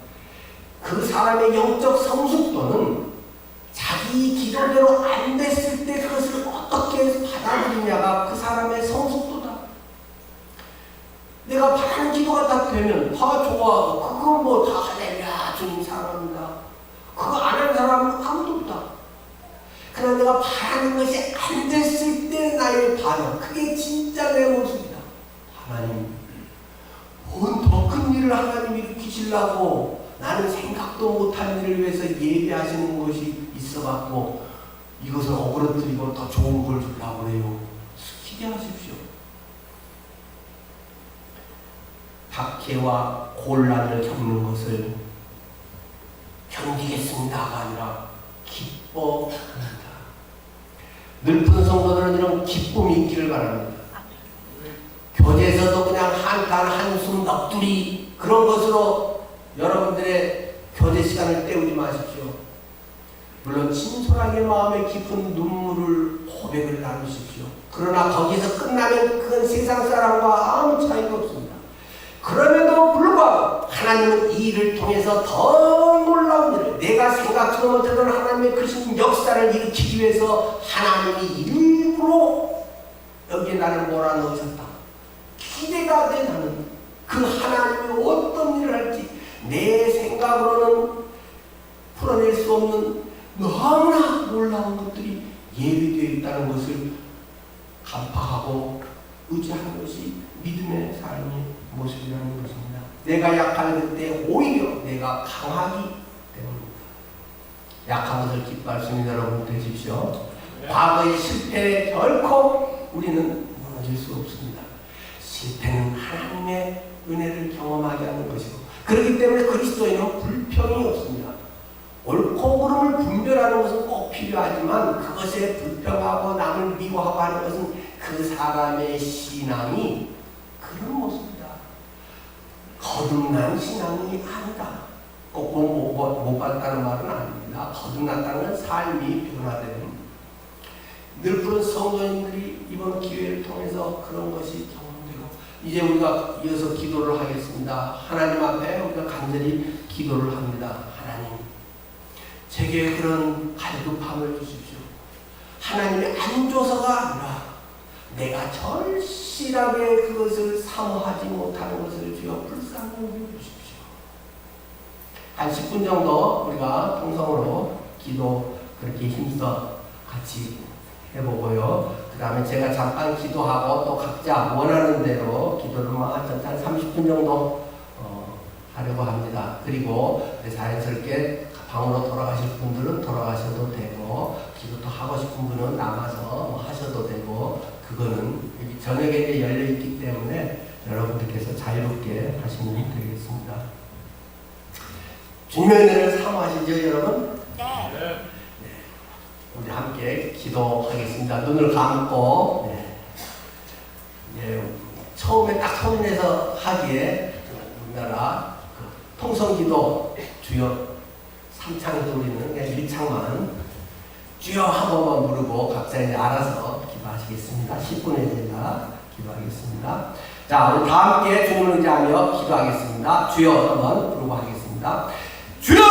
그 사람의 영적 성숙도는 자기 기도대로 안 됐을 때 그것을 어떻게 받아들이냐가 그 사람의 성숙도다. 내가 바라는 기도가 딱 되면 다 좋아하고 그건 뭐 다 할렐루야 주님 사랑합니다. 그거 안 하는 사람은 아무도 없다. 그러나 내가 바라는 것이 안 됐을 때 나의 반응, 그게 진짜 내 모습이다. 하나님, 뭔 더 큰 일을 하나님이 일으키시려고 나는 생각도 못한 일을 위해서 예비하시는 것이 있어갖고 이것을 어그러뜨리고 더 좋은 걸 주려고 그래요. 기대하십시오. 박해와 곤란을 겪는 것을 견디겠습니다가 아니라 기뻐합니다. 늘픈 성도들은 이런 기쁨이 있기를 바랍니다. 교제에서도 그냥 한탄 한숨 넋두리 그런 것으로 여러분들의 교제 시간을 때우지 마십시오. 물론 진솔하게 마음의 깊은 눈물을 고백을 나누십시오. 그러나 거기서 끝나면 그건 세상 사람과 아무 차이가 없습니다. 그럼에도 불구하고 하나님은 이 일을 통해서 더 놀라운 일을, 내가 생각지도 못했던 하나님의 크신 역사를 일으키기 위해서 하나님이 일부러 여기에 나를 몰아넣으셨다. 기대가 돼. 나는 그 하나님이 어떤 일을 할지 내 생각으로는 풀어낼 수 없는 너무나 놀라운 것들이 예비되어 있다는 것을 간파하고 의지하는 것이 믿음의 삶의 모습이라는 것입니다. 내가 약할 그때 오히려 내가 강하기 때문입니다. 약한 것을 기뻐할 수 있는 여러분 되십시오. 과거의 실패에 결코 우리는 무너질 수 없습니다. 실패는 하나님의 은혜를 경험하게 하는 것이고, 그렇기 때문에 그리스도인은 불평이 없습니다. 옳고 그름을 분별하는 것은 꼭 필요하지만 그것에 불평하고 남을 미워하고 하는 것은 그 사람의 신앙이 그런 모습이다. 거듭난 신앙이 아니다. 꼭 못 받았다는 말은 아닙니다. 거듭났다는 건 삶이 변화되는, 늘 그런 성도님들이 이번 기회를 통해서 그런 것이 경험되고, 이제 우리가 이어서 기도를 하겠습니다. 하나님 앞에 우리가 간절히 기도를 합니다. 하나님, 제게 그런 갈급함을 주십시오. 하나님이 안 줘서가 아니라 내가 절실하게 그것을 사모하지 못하는 것을 주여 불쌍히 여겨주십시오. 한 10분 정도 우리가 통성으로 기도 그렇게 힘써 같이 해보고요. 그 다음에 제가 잠깐 기도하고 또 각자 원하는 대로 기도를 한 30분 정도 하려고 합니다. 그리고 자연스럽게 방으로 돌아가실 분들은 돌아가셔도 되고, 기도도 하고 싶은 분은 남아서 하셔도 되고, 그거는 여기 저녁에 이제 열려있기 때문에 여러분들께서 자유롭게 하시면 되겠습니다. 주님의 은혜를 사모하시죠, 여러분? 네. 우리 함께 기도하겠습니다. 눈을 감고, 처음에 딱 성인에서 하기에 우리나라 통성기도 주여 3창에서 우리는 그냥 1창만 주여 한 번만 부르고 각자 이제 알아서 기도하시겠습니다. 10분에 제가 기도하겠습니다. 자, 우리 다 함께 주님을 의지하며 기도하겠습니다. 주여 한번 부르고 하겠습니다. 주여!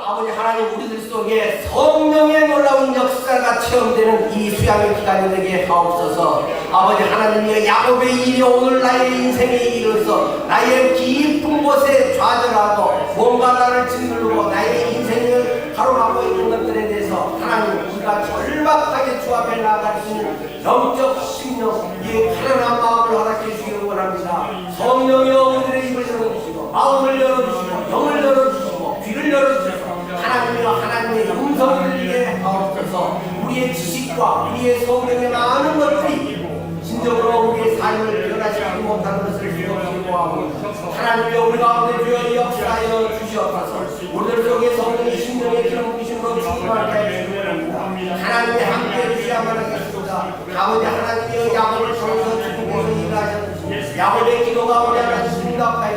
아버지 하나님, 우리들 속에 성령의 놀라운 역사가 체험되는 이 수양의 기간이 되게 하옵소서. 아버지 하나님이여, 야곱의 일이 오늘 나의 인생에 이르러서 나의 깊은 곳에 좌절하고 뭔가 나를 짓누르고 나의 인생을 가로막고 있는 것들에 대해서 하나님, 우리가 절박하게 주 앞에 나아갈 수 있는 영적 심령, 이 가난한 마음을 허락해 주시기 원합니다. 성령이여, 우리들의 입을 열어주시고 마음을 열어주시고 영을 열어주시고 귀를 열어주셔서 하나님이여, 하나님의 음성을 들리게 하옵소서. 우리의 지식과 우리의 성령의 많은 것들이 진정으로 우리의 삶을 변화시키지 못하는 것을 기도하고, 하나님이여, 우리 가운데 주여 역사하여 주시옵소서. 우리들 속에 성령의 심령의 기름 부으심으로 충만하게 하시기 바랍니다. 하나님의 함께 주시야만 하겠습니다. 아버지 하나님이여, 야곱을 통해서 주님께서 일하셨듯이 야곱의 기도가 우리 하나님 응답하여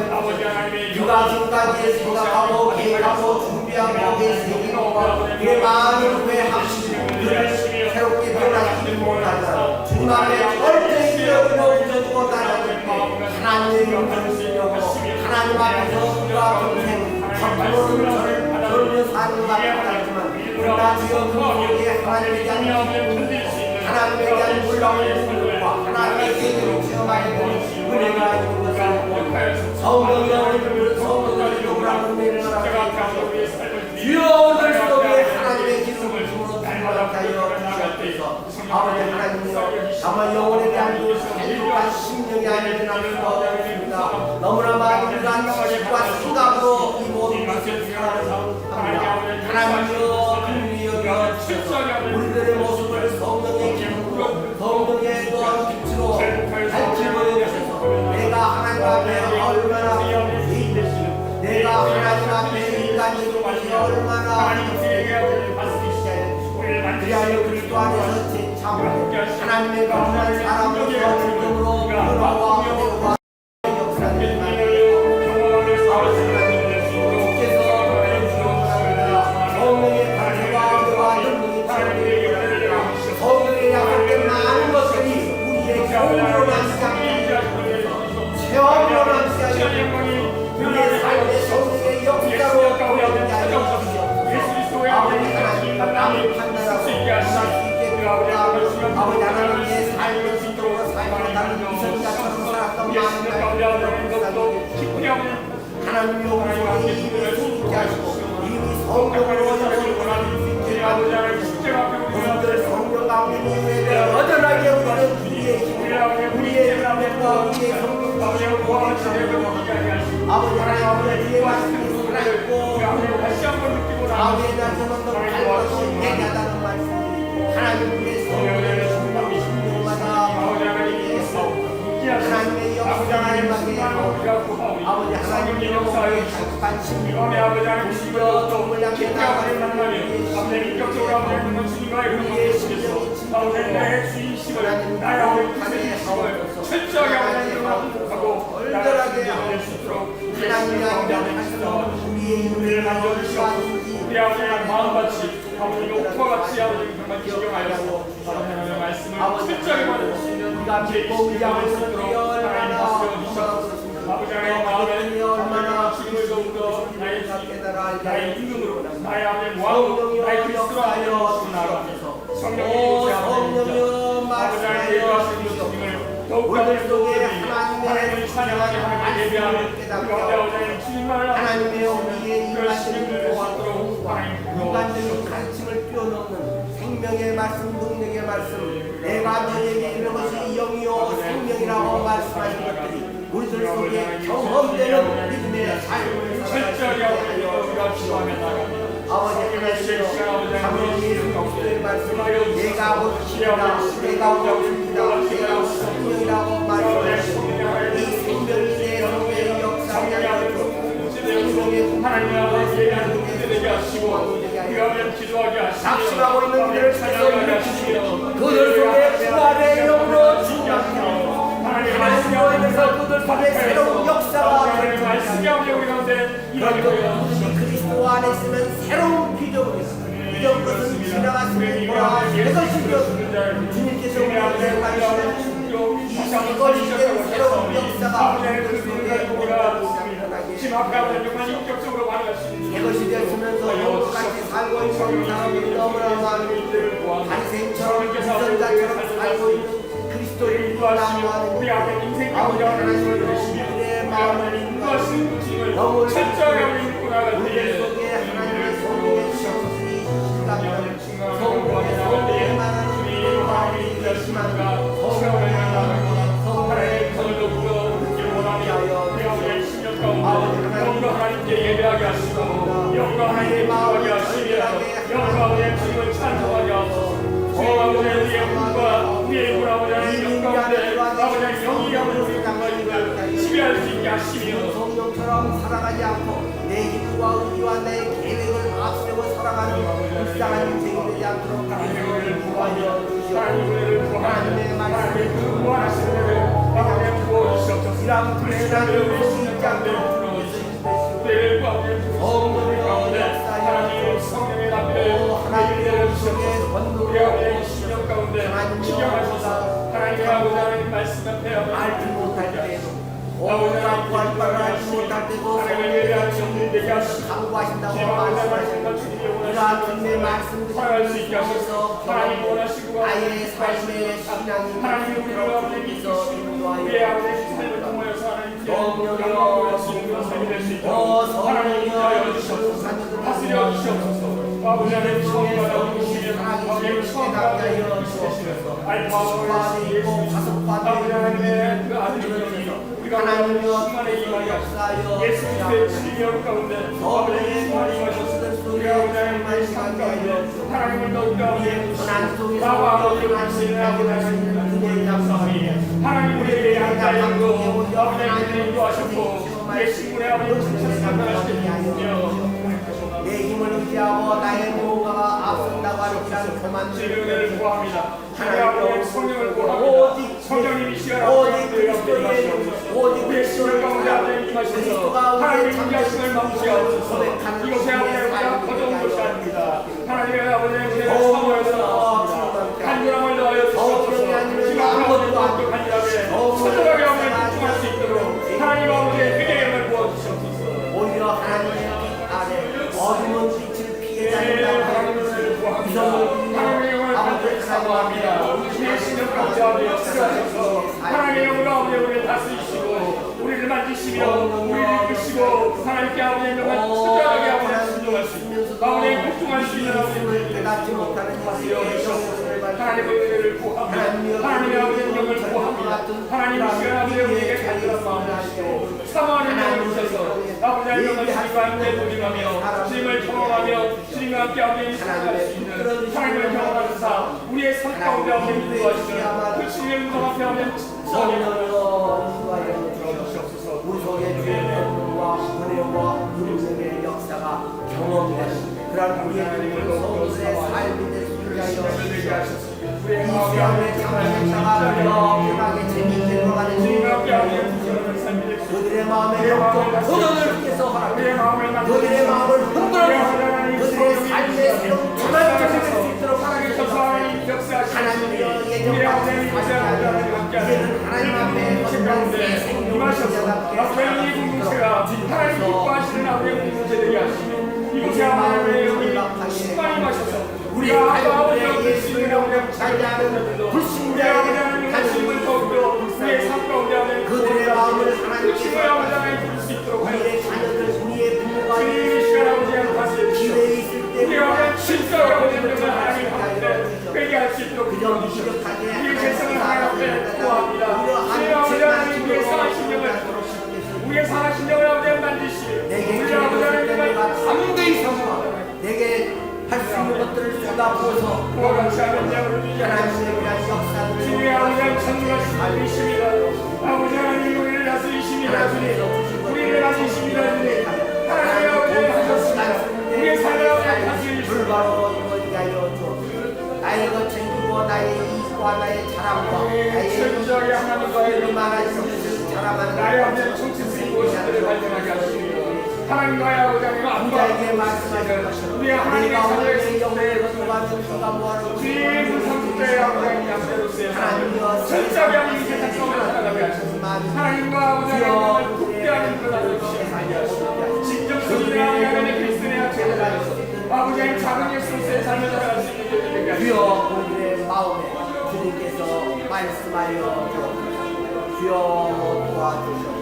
그가 지금까지 생각하고 계획하고 준비하고 계획하고 그의 많은 후회하시고 그를 새롭게 변화시키지 못하자 주님 앞에 절대 기도로 붙여주고 나가는 하나님의 영광을 쓰려고 하나님 앞에서 우리가 평생 겉으로는 절며 사는 것같지만 우리가 주여 그분에게 하나님에 대한 기쁨, 하나님에 대한 놀라운 능력과 하나님의 계획을 체험하게 되는 은혜가 있는 것을 성령을 성령을 요구하는 은혜를 허락하여 주여 오늘 속에 하나님의 기쁨을 주로 충만하게 하여 주시옵소서. 아버지 하나님이여, 다만 영혼에 대한 행복한 심령이 아니라 수가 없습니다. 너무나 많은 우리가 지식과 생각으로 이 모든 것을 살아갑니다. 하나님이여, 긍휼히 여겨주셔서 우리들의 모습을 성령의 기쁨으로 성령의 또한 빛으로 밝히 보여주셔서 내가 하나님 앞에 얼마나 내가 하나님 앞에 인간적인 것이 얼마나 그리하여 그리스도 안에서 제 참으로 하나님의 거룩한 사람으로서 믿음으로 변화와 회개와 역사를 만들고 아버지 하나님 주께서 성령의 성령으로 우리 아버지 하나님 십자가 앞에 우리가 오늘 성령 강림의 여전하게 우리는 우리의 힘, 우리의 능력과 우리의 성령 아버지의 구원을 지내고 아버지 하나님 우리의 말씀이 살아있고 다시 한번 느끼고 아버지의 나서는 할 것이 대단하다는 말씀이 하나님 우리의 성령의 성령마다 하나님의 역사에 맞게 아버지 하나님의 역사에 관심이 아버지 하나님 우리가 정말 양께 나아가는 아버지 인격적으로 아버지 주님과의 그런 것이겠어 아버지 나의 주인심을 나의 아버지 주인심을 철저하게 아버지 하고 얼떨하게 수 있도록 하나님의 아버지 우리를 만져주시고 우리 아버지의 마음같이 아버지 옥토와 같이 아버지 정말 기경하여서 아버지의 말씀을 철저하게 받으시면 우리가 믿고 의지하고 있는 우리 얼마나 아버지 하나님 마음에 얼마나 지금을 더욱더 나의 주님 나의 임금으로 나의 아버지 왕으로 나의 그리스도로 하여 나아가면서 성령이 아버지 하나님 예배하시는 주님을 더욱 우리들 속에 하나님을 찬양하게 하나님을 예배하는 그 가운데 아버지 주님만을 하나님의 우리의 열심을 인간적인 받도록 하나님 인간적인 가르침을 뛰어넘는 생명의 말씀, 능력의 말씀 내가 너에게 이런 것이 영이요 생명이라고 말씀하신 것들이 우리들 속에 경험되는 믿음의 삶을 철저하게 우리가 기도하며 나갑니다. 아버지 하나님의 하나님의 그리스도의 말씀 내가 곧 힘이다 내가 곧 힘이다 내가 곧 생명이라고 말씀하시고 이 생명이 내 속에 역사하게 하고 생명의 하나님 아버지의 되게 하시고 그가 기도하게 하시고 낙심하고 있는 그들을 찾아오시고 그들 속에 부활의 영으로 주시옵소서 하나님으로 인해서 그들 속에 새로운 역사가 그들이 그리스도 안에 있으면 새로운 비전입니다. 이전 것은 지나갔으니 뭐라 이것이 되었습니다. 주님께서 우리에게 말씀하시는 이것이 이제 새로운 역사가 그들 속에 이것이 되었으면서 영혼같이 살고 있는 사람들이 너무나 많은 다리새처럼 기선자처럼 살고 있는 그리스도를 구하시며 우리 앞에 인생 가운데 하나님을 주시며 마음을 인도하시는 너무 철저하게 우리 믿고 나갈 우리 때에 속에 하나님의 성령의 시험이 성령의 시작하면 성령의 나갈 때에 주님 하나님이 되시니까 성령을 나가고 하나님의 손을 더욱더 듣기를 원하며 우리 아버지의 심령 가운데 영과 하나님께 예배하게 하시고 영과 하나님께 기도하게 하시며 영과 아버지의 주님을 찬송하게 하소서 주님 아버지의 우리의 꿈과 우리의 물 아버지의 영 가운데 아버지의 영이 아버지의 강가임을 지배할 수 있게 하시며 성령처럼 살아가지 않고 내 힘과 의지와 내 계획을 앞세워 살아가는 불쌍한 인생이 되지 않도록 하나님을 구하여 주시옵소서. 하나님의 말씀을 그 구원하시는 데를 아버지의 구원주시옵소서 이런 불신한 영혼이 있지 않도록 우리를 구하는 성령의 가운데 하나님 성령의 앞에 우리를 주시옵소서 우리 아버지의 신령 가운데 기경하소서 하나님의 아버지 하나님 말씀 앞에 알지 못할 때에도 오늘날 구할 바를 알지 못할 때도 하나님을 예배하는 정리 되게 하시고 강구하신다고 말씀하신 말씀하시고 이러한 주님의 말씀을 살아갈 수 있게 하소서 하나님 원하시고 나의 삶의 신앙이 하나님 우리를 아버지 믿어서 인도하여 우리의 아버지의 삶을 통하여서 하나님께 성령이여 영광을 주시는 삶이 될 수 있도록 하나님 인도하여 주시옵소서 다스려 주시옵소서 아버지 하나님 처음과 영이시며 아버지의 처음과 영이시며 알파와 예수 아버지 하나님의 그 아들이여 하나님이여 충만의 임하여 역사여 예수 그리스도의 진리여 가운데 아버지의 임하여 임하셔서 우리 아버지 하나님의 삶 가운데 하나님을 더욱더 나와 아버지의 말씀을 하나님의 감사합니다. 하나님 우리에게 양자이고 아버지 하나님을 인도하셨고 우리의 신분의 아버지 칭찬을 하시며 내 힘을 의지하고 나의 무언가가 앞선다고 하는 이런 그만 지금을 구합니다. 하나님 아버지의 성령을 구합니다. 오직 성령님이 시간 오직 앞에 그리스도의 오직 우리의 신을 그리스도의 가운데 하나님 임하셔서 하나님의 인자심을 멈추시옵소서 이곳에 아버지의 우리가 거저온 것이 아닙니다. 하나님의 아버지의 우리를 사모해서 간절함을 더하여 주시옵소서 지금 아무것도 안 간절하게 철저하게 아버지를 집중할 수 있도록 하나님 아버지의 그대임을 부어주시옵소서 오히려 하나님의 빛 아래 어둠은 빛을 피해 다닌다고 하나님의 영을 간절히 사모합니다. 우리의 신을 감사하며 역사하셔서 하나님의 영으로 아버지의 우리를 다스리시고 우리를 만지시며 우리를 이끄시고 하나님께 아버지의 영을 철저하게 아버지를 순종할 수 있도록 아버지 복종할 수 있는 아버지 깨닫지 못하는 하나님의 은혜를 구합니다. 하나님의 아버지의 영을 구합니다. 하나님 이 시간 아버지 우리에게 간절한 마음을 주시고 사모하는 마음을 주셔서 아버지의 영을 주님과 함께 도전하며 주님을 경험하며 주님과 함께 아버지 살아갈 수 있는 하나님을 경험하면서 우리의 삶 가운데 아버지 인도하시는 그 주님의 음성 앞에 아버지 주옵소서. 우리 속에 주의 권능과 은혜와 능력의 역사가 경험되는 그런 우리의 성도들의 삶이 될 수 있게 하여 이 시간에 참된 역사가 그렇게 재미있게 돌아가는 그들의 마음에 역동 도전을 주께서 허락하여 그들의 마음을 흔들어주시고 그들의 삶의 새로운 전환점을 수 있도록 하나님께서 하나님의 예정과 이제는 하나님 앞에 건강하게 생명자답게 이 공동체가 하나님 기뻐하시는 아버지의 공동체되게 하시며 이곳에 하나님의 영이 충만히 마셔서 우리 가족들의 예수님을 찬양하는 불신자의 가슴을 더욱더 우리의 삶 가운데 하나님 그들의 마음을 그 하나님께서 칭호의 아버지 부를 수 있도록 하여 우리의 자녀들 우리의 부모가 주님의 시간 아버지의 다시 기회에 있을 때 우리가 진짜로 아버지의 영을 하나님 가운데 회개 할 수 있도록 그저 무기력하게 우리의 죄성을 하나님 앞에 구합니다. 주님 아버지 하나님 우리의 상하신 영을 우리의 상하신 영을 아버지 만드시 내게 우리 아버지 하나님을 담대히 삼아 내게 할 수 있는 것들을 쏟아부어서 그와 같이 하는 자를 주지 하나님의 위한 역사를 주님의 아버지의 찬송하신 분이십니다. 아버지 하나님 우리를 다스리십니다. 주님 우리를 다스리십니다. 주님 하나님의 아버지를 하셨습니다. 우리의 삶을 다스리십니다. 불바로 이루어지게 하여 주옵소서. 나의 것 챙기고 나의 이익과 나의 자랑과 나의 철저하게 하나님과의 얼마나 있었는지 자랑하는 나의 아버지의 정체성이 무엇인지를 발견하게 하시며 하나님과의 아버지 하나님 남자에게 안과 말씀하시고 우리 하나님의 자녀의 영혼을 거두가는 수가 뭐하는 주님 성도의 아버지 하나님 양대로서의 삶을 철저하게 하는 세상 속에 살아가게 하시고 하나님과 아버지 하나님을 굳게 하는 그런 아버지 하게 하시고 진정성이 하나님의 그리스도의 학생을 하여서 아버지 하나님 작은 예수로서의 삶을 살아갈 수 있는 되게 하시고 주여 우리의 마음에 주님께서 말씀하여 주옵소서. 주여 도와주시옵소서.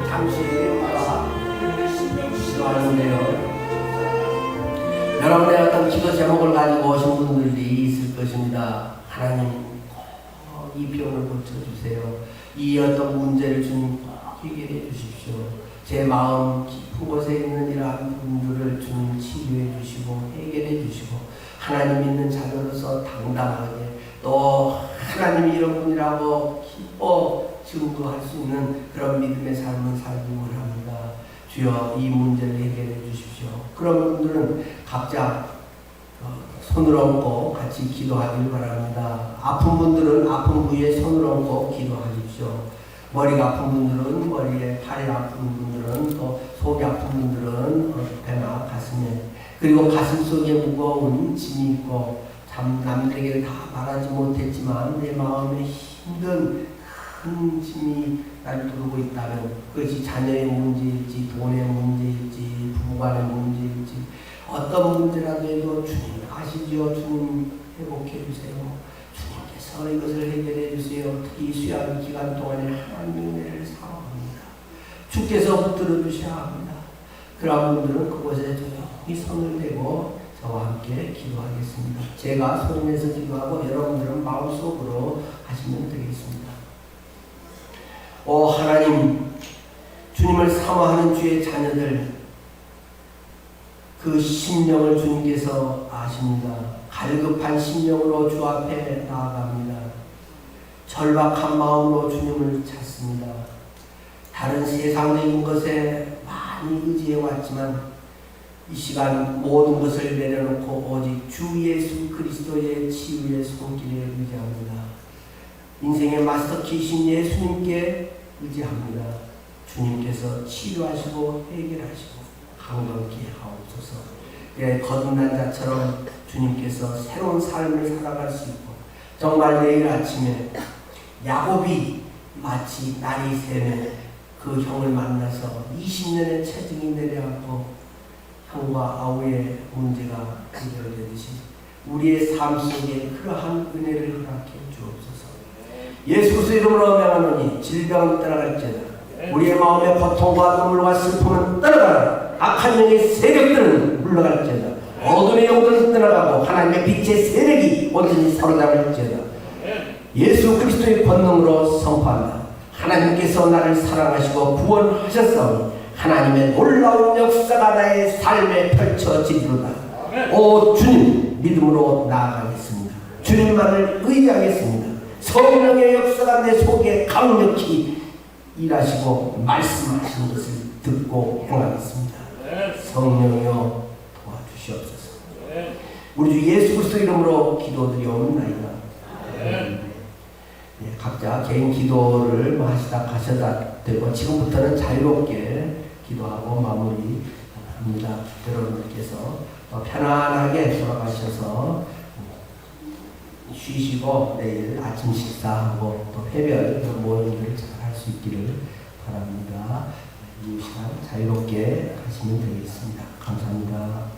잠시 우리가 기도하는데요. 여러분의 어떤 기도 제목을 가지고 오신 분들이 있을 것입니다. 하나님 이 병을 고쳐주세요. 이 어떤 문제를 주님 해결해 주십시오. 제 마음 깊은 곳에 있는 이러한 분들을 주님 치유해 주시고 해결해 주시고 하나님 믿는 자녀로서 당당하게 또 하나님이 이런 분이라고 기뻐 증거할 수 있는 그런 믿음의 삶을 살기 원합니다. 주여 이 문제를 해결해 주십시오. 그런 분들은 각자 손을 얹고 같이 기도하길 바랍니다. 아픈 분들은 아픈 부위에 손을 얹고 기도하십시오. 머리가 아픈 분들은 머리에, 팔이 아픈 분들은 또 속이 아픈 분들은 배나 가슴에, 그리고 가슴 속에 무거운 짐이 있고 참 남들에게 다 말하지 못했지만 내 마음에 힘든 큰 짐이 날 두르고 있다면 그것이 자녀의 문제일지 돈의 문제일지 부부간의 문제일지 어떤 문제라도 해도 주님 아시지요. 주님 회복해 주세요. 주님께서 이것을 해결해 주세요. 특히 수양 기간 동안에 하나님의 은혜를 사모합니다. 주께서 붙들어 주셔야 합니다. 그런 분들은 그곳에 조용히 손을 대고 저와 함께 기도하겠습니다. 제가 손에서 기도하고 여러분들은 마음속으로 하시면 되겠습니다. 오 하나님, 주님을 사모하는 주의 자녀들 그 심령을 주님께서 아십니다. 갈급한 심령으로 주 앞에 나아갑니다. 절박한 마음으로 주님을 찾습니다. 다른 세상적인 것에 많이 의지해 왔지만 이 시간 모든 것을 내려놓고 오직 주 예수 그리스도의 치유의 손길에 의지합니다. 인생의 마스터키신 예수님께 의지합니다. 주님께서 치유하시고 해결하시고 강건케 하옵소서. 거듭난 자처럼 주님께서 새로운 삶을 살아갈 수 있고 정말 내일 아침에 야곱이 마치 날이 새면 그 형을 만나서 20년의 체증이 내려앉고 형과 아우의 문제가 해결되듯이 우리의 삶 속에 그러한 은혜를 허락해 주옵소서. 예수 그리스도 이름으로 명하노니 질병은 떠나갈지어다. 우리의 마음의 고통과 눈물과 슬픔은 떠나가라. 악한 영의 세력들은 물러갈지어다. 어둠의 영들은 떠나가고 하나님의 빛의 세력이 온전히 사로잡을지어다. 예수 그리스도의 권능으로 선포한다. 하나님께서 나를 사랑하시고 구원하셨사오니 하나님의 놀라운 역사가 나의 삶에 펼쳐지리로다. 오 주님, 믿음으로 나아가겠습니다. 주님만을 의지하겠습니다. 성령의 역사가 내 속에 강력히 일하시고 말씀하시는 것을 듣고 행하겠습니다. 성령이여 도와주시옵소서. 우리 주 예수 그리스도 이름으로 기도드리옵나이다. 각자 개인 기도를 하시다 가셔도 되고 지금부터는 자유롭게 기도하고 마무리합니다. 여러분들께서 편안하게 돌아가셔서 쉬시고 내일 아침 식사하고 또 해별 모임들을 잘 할 수 있기를 바랍니다. 이 시간 자유롭게 하시면 되겠습니다. 감사합니다.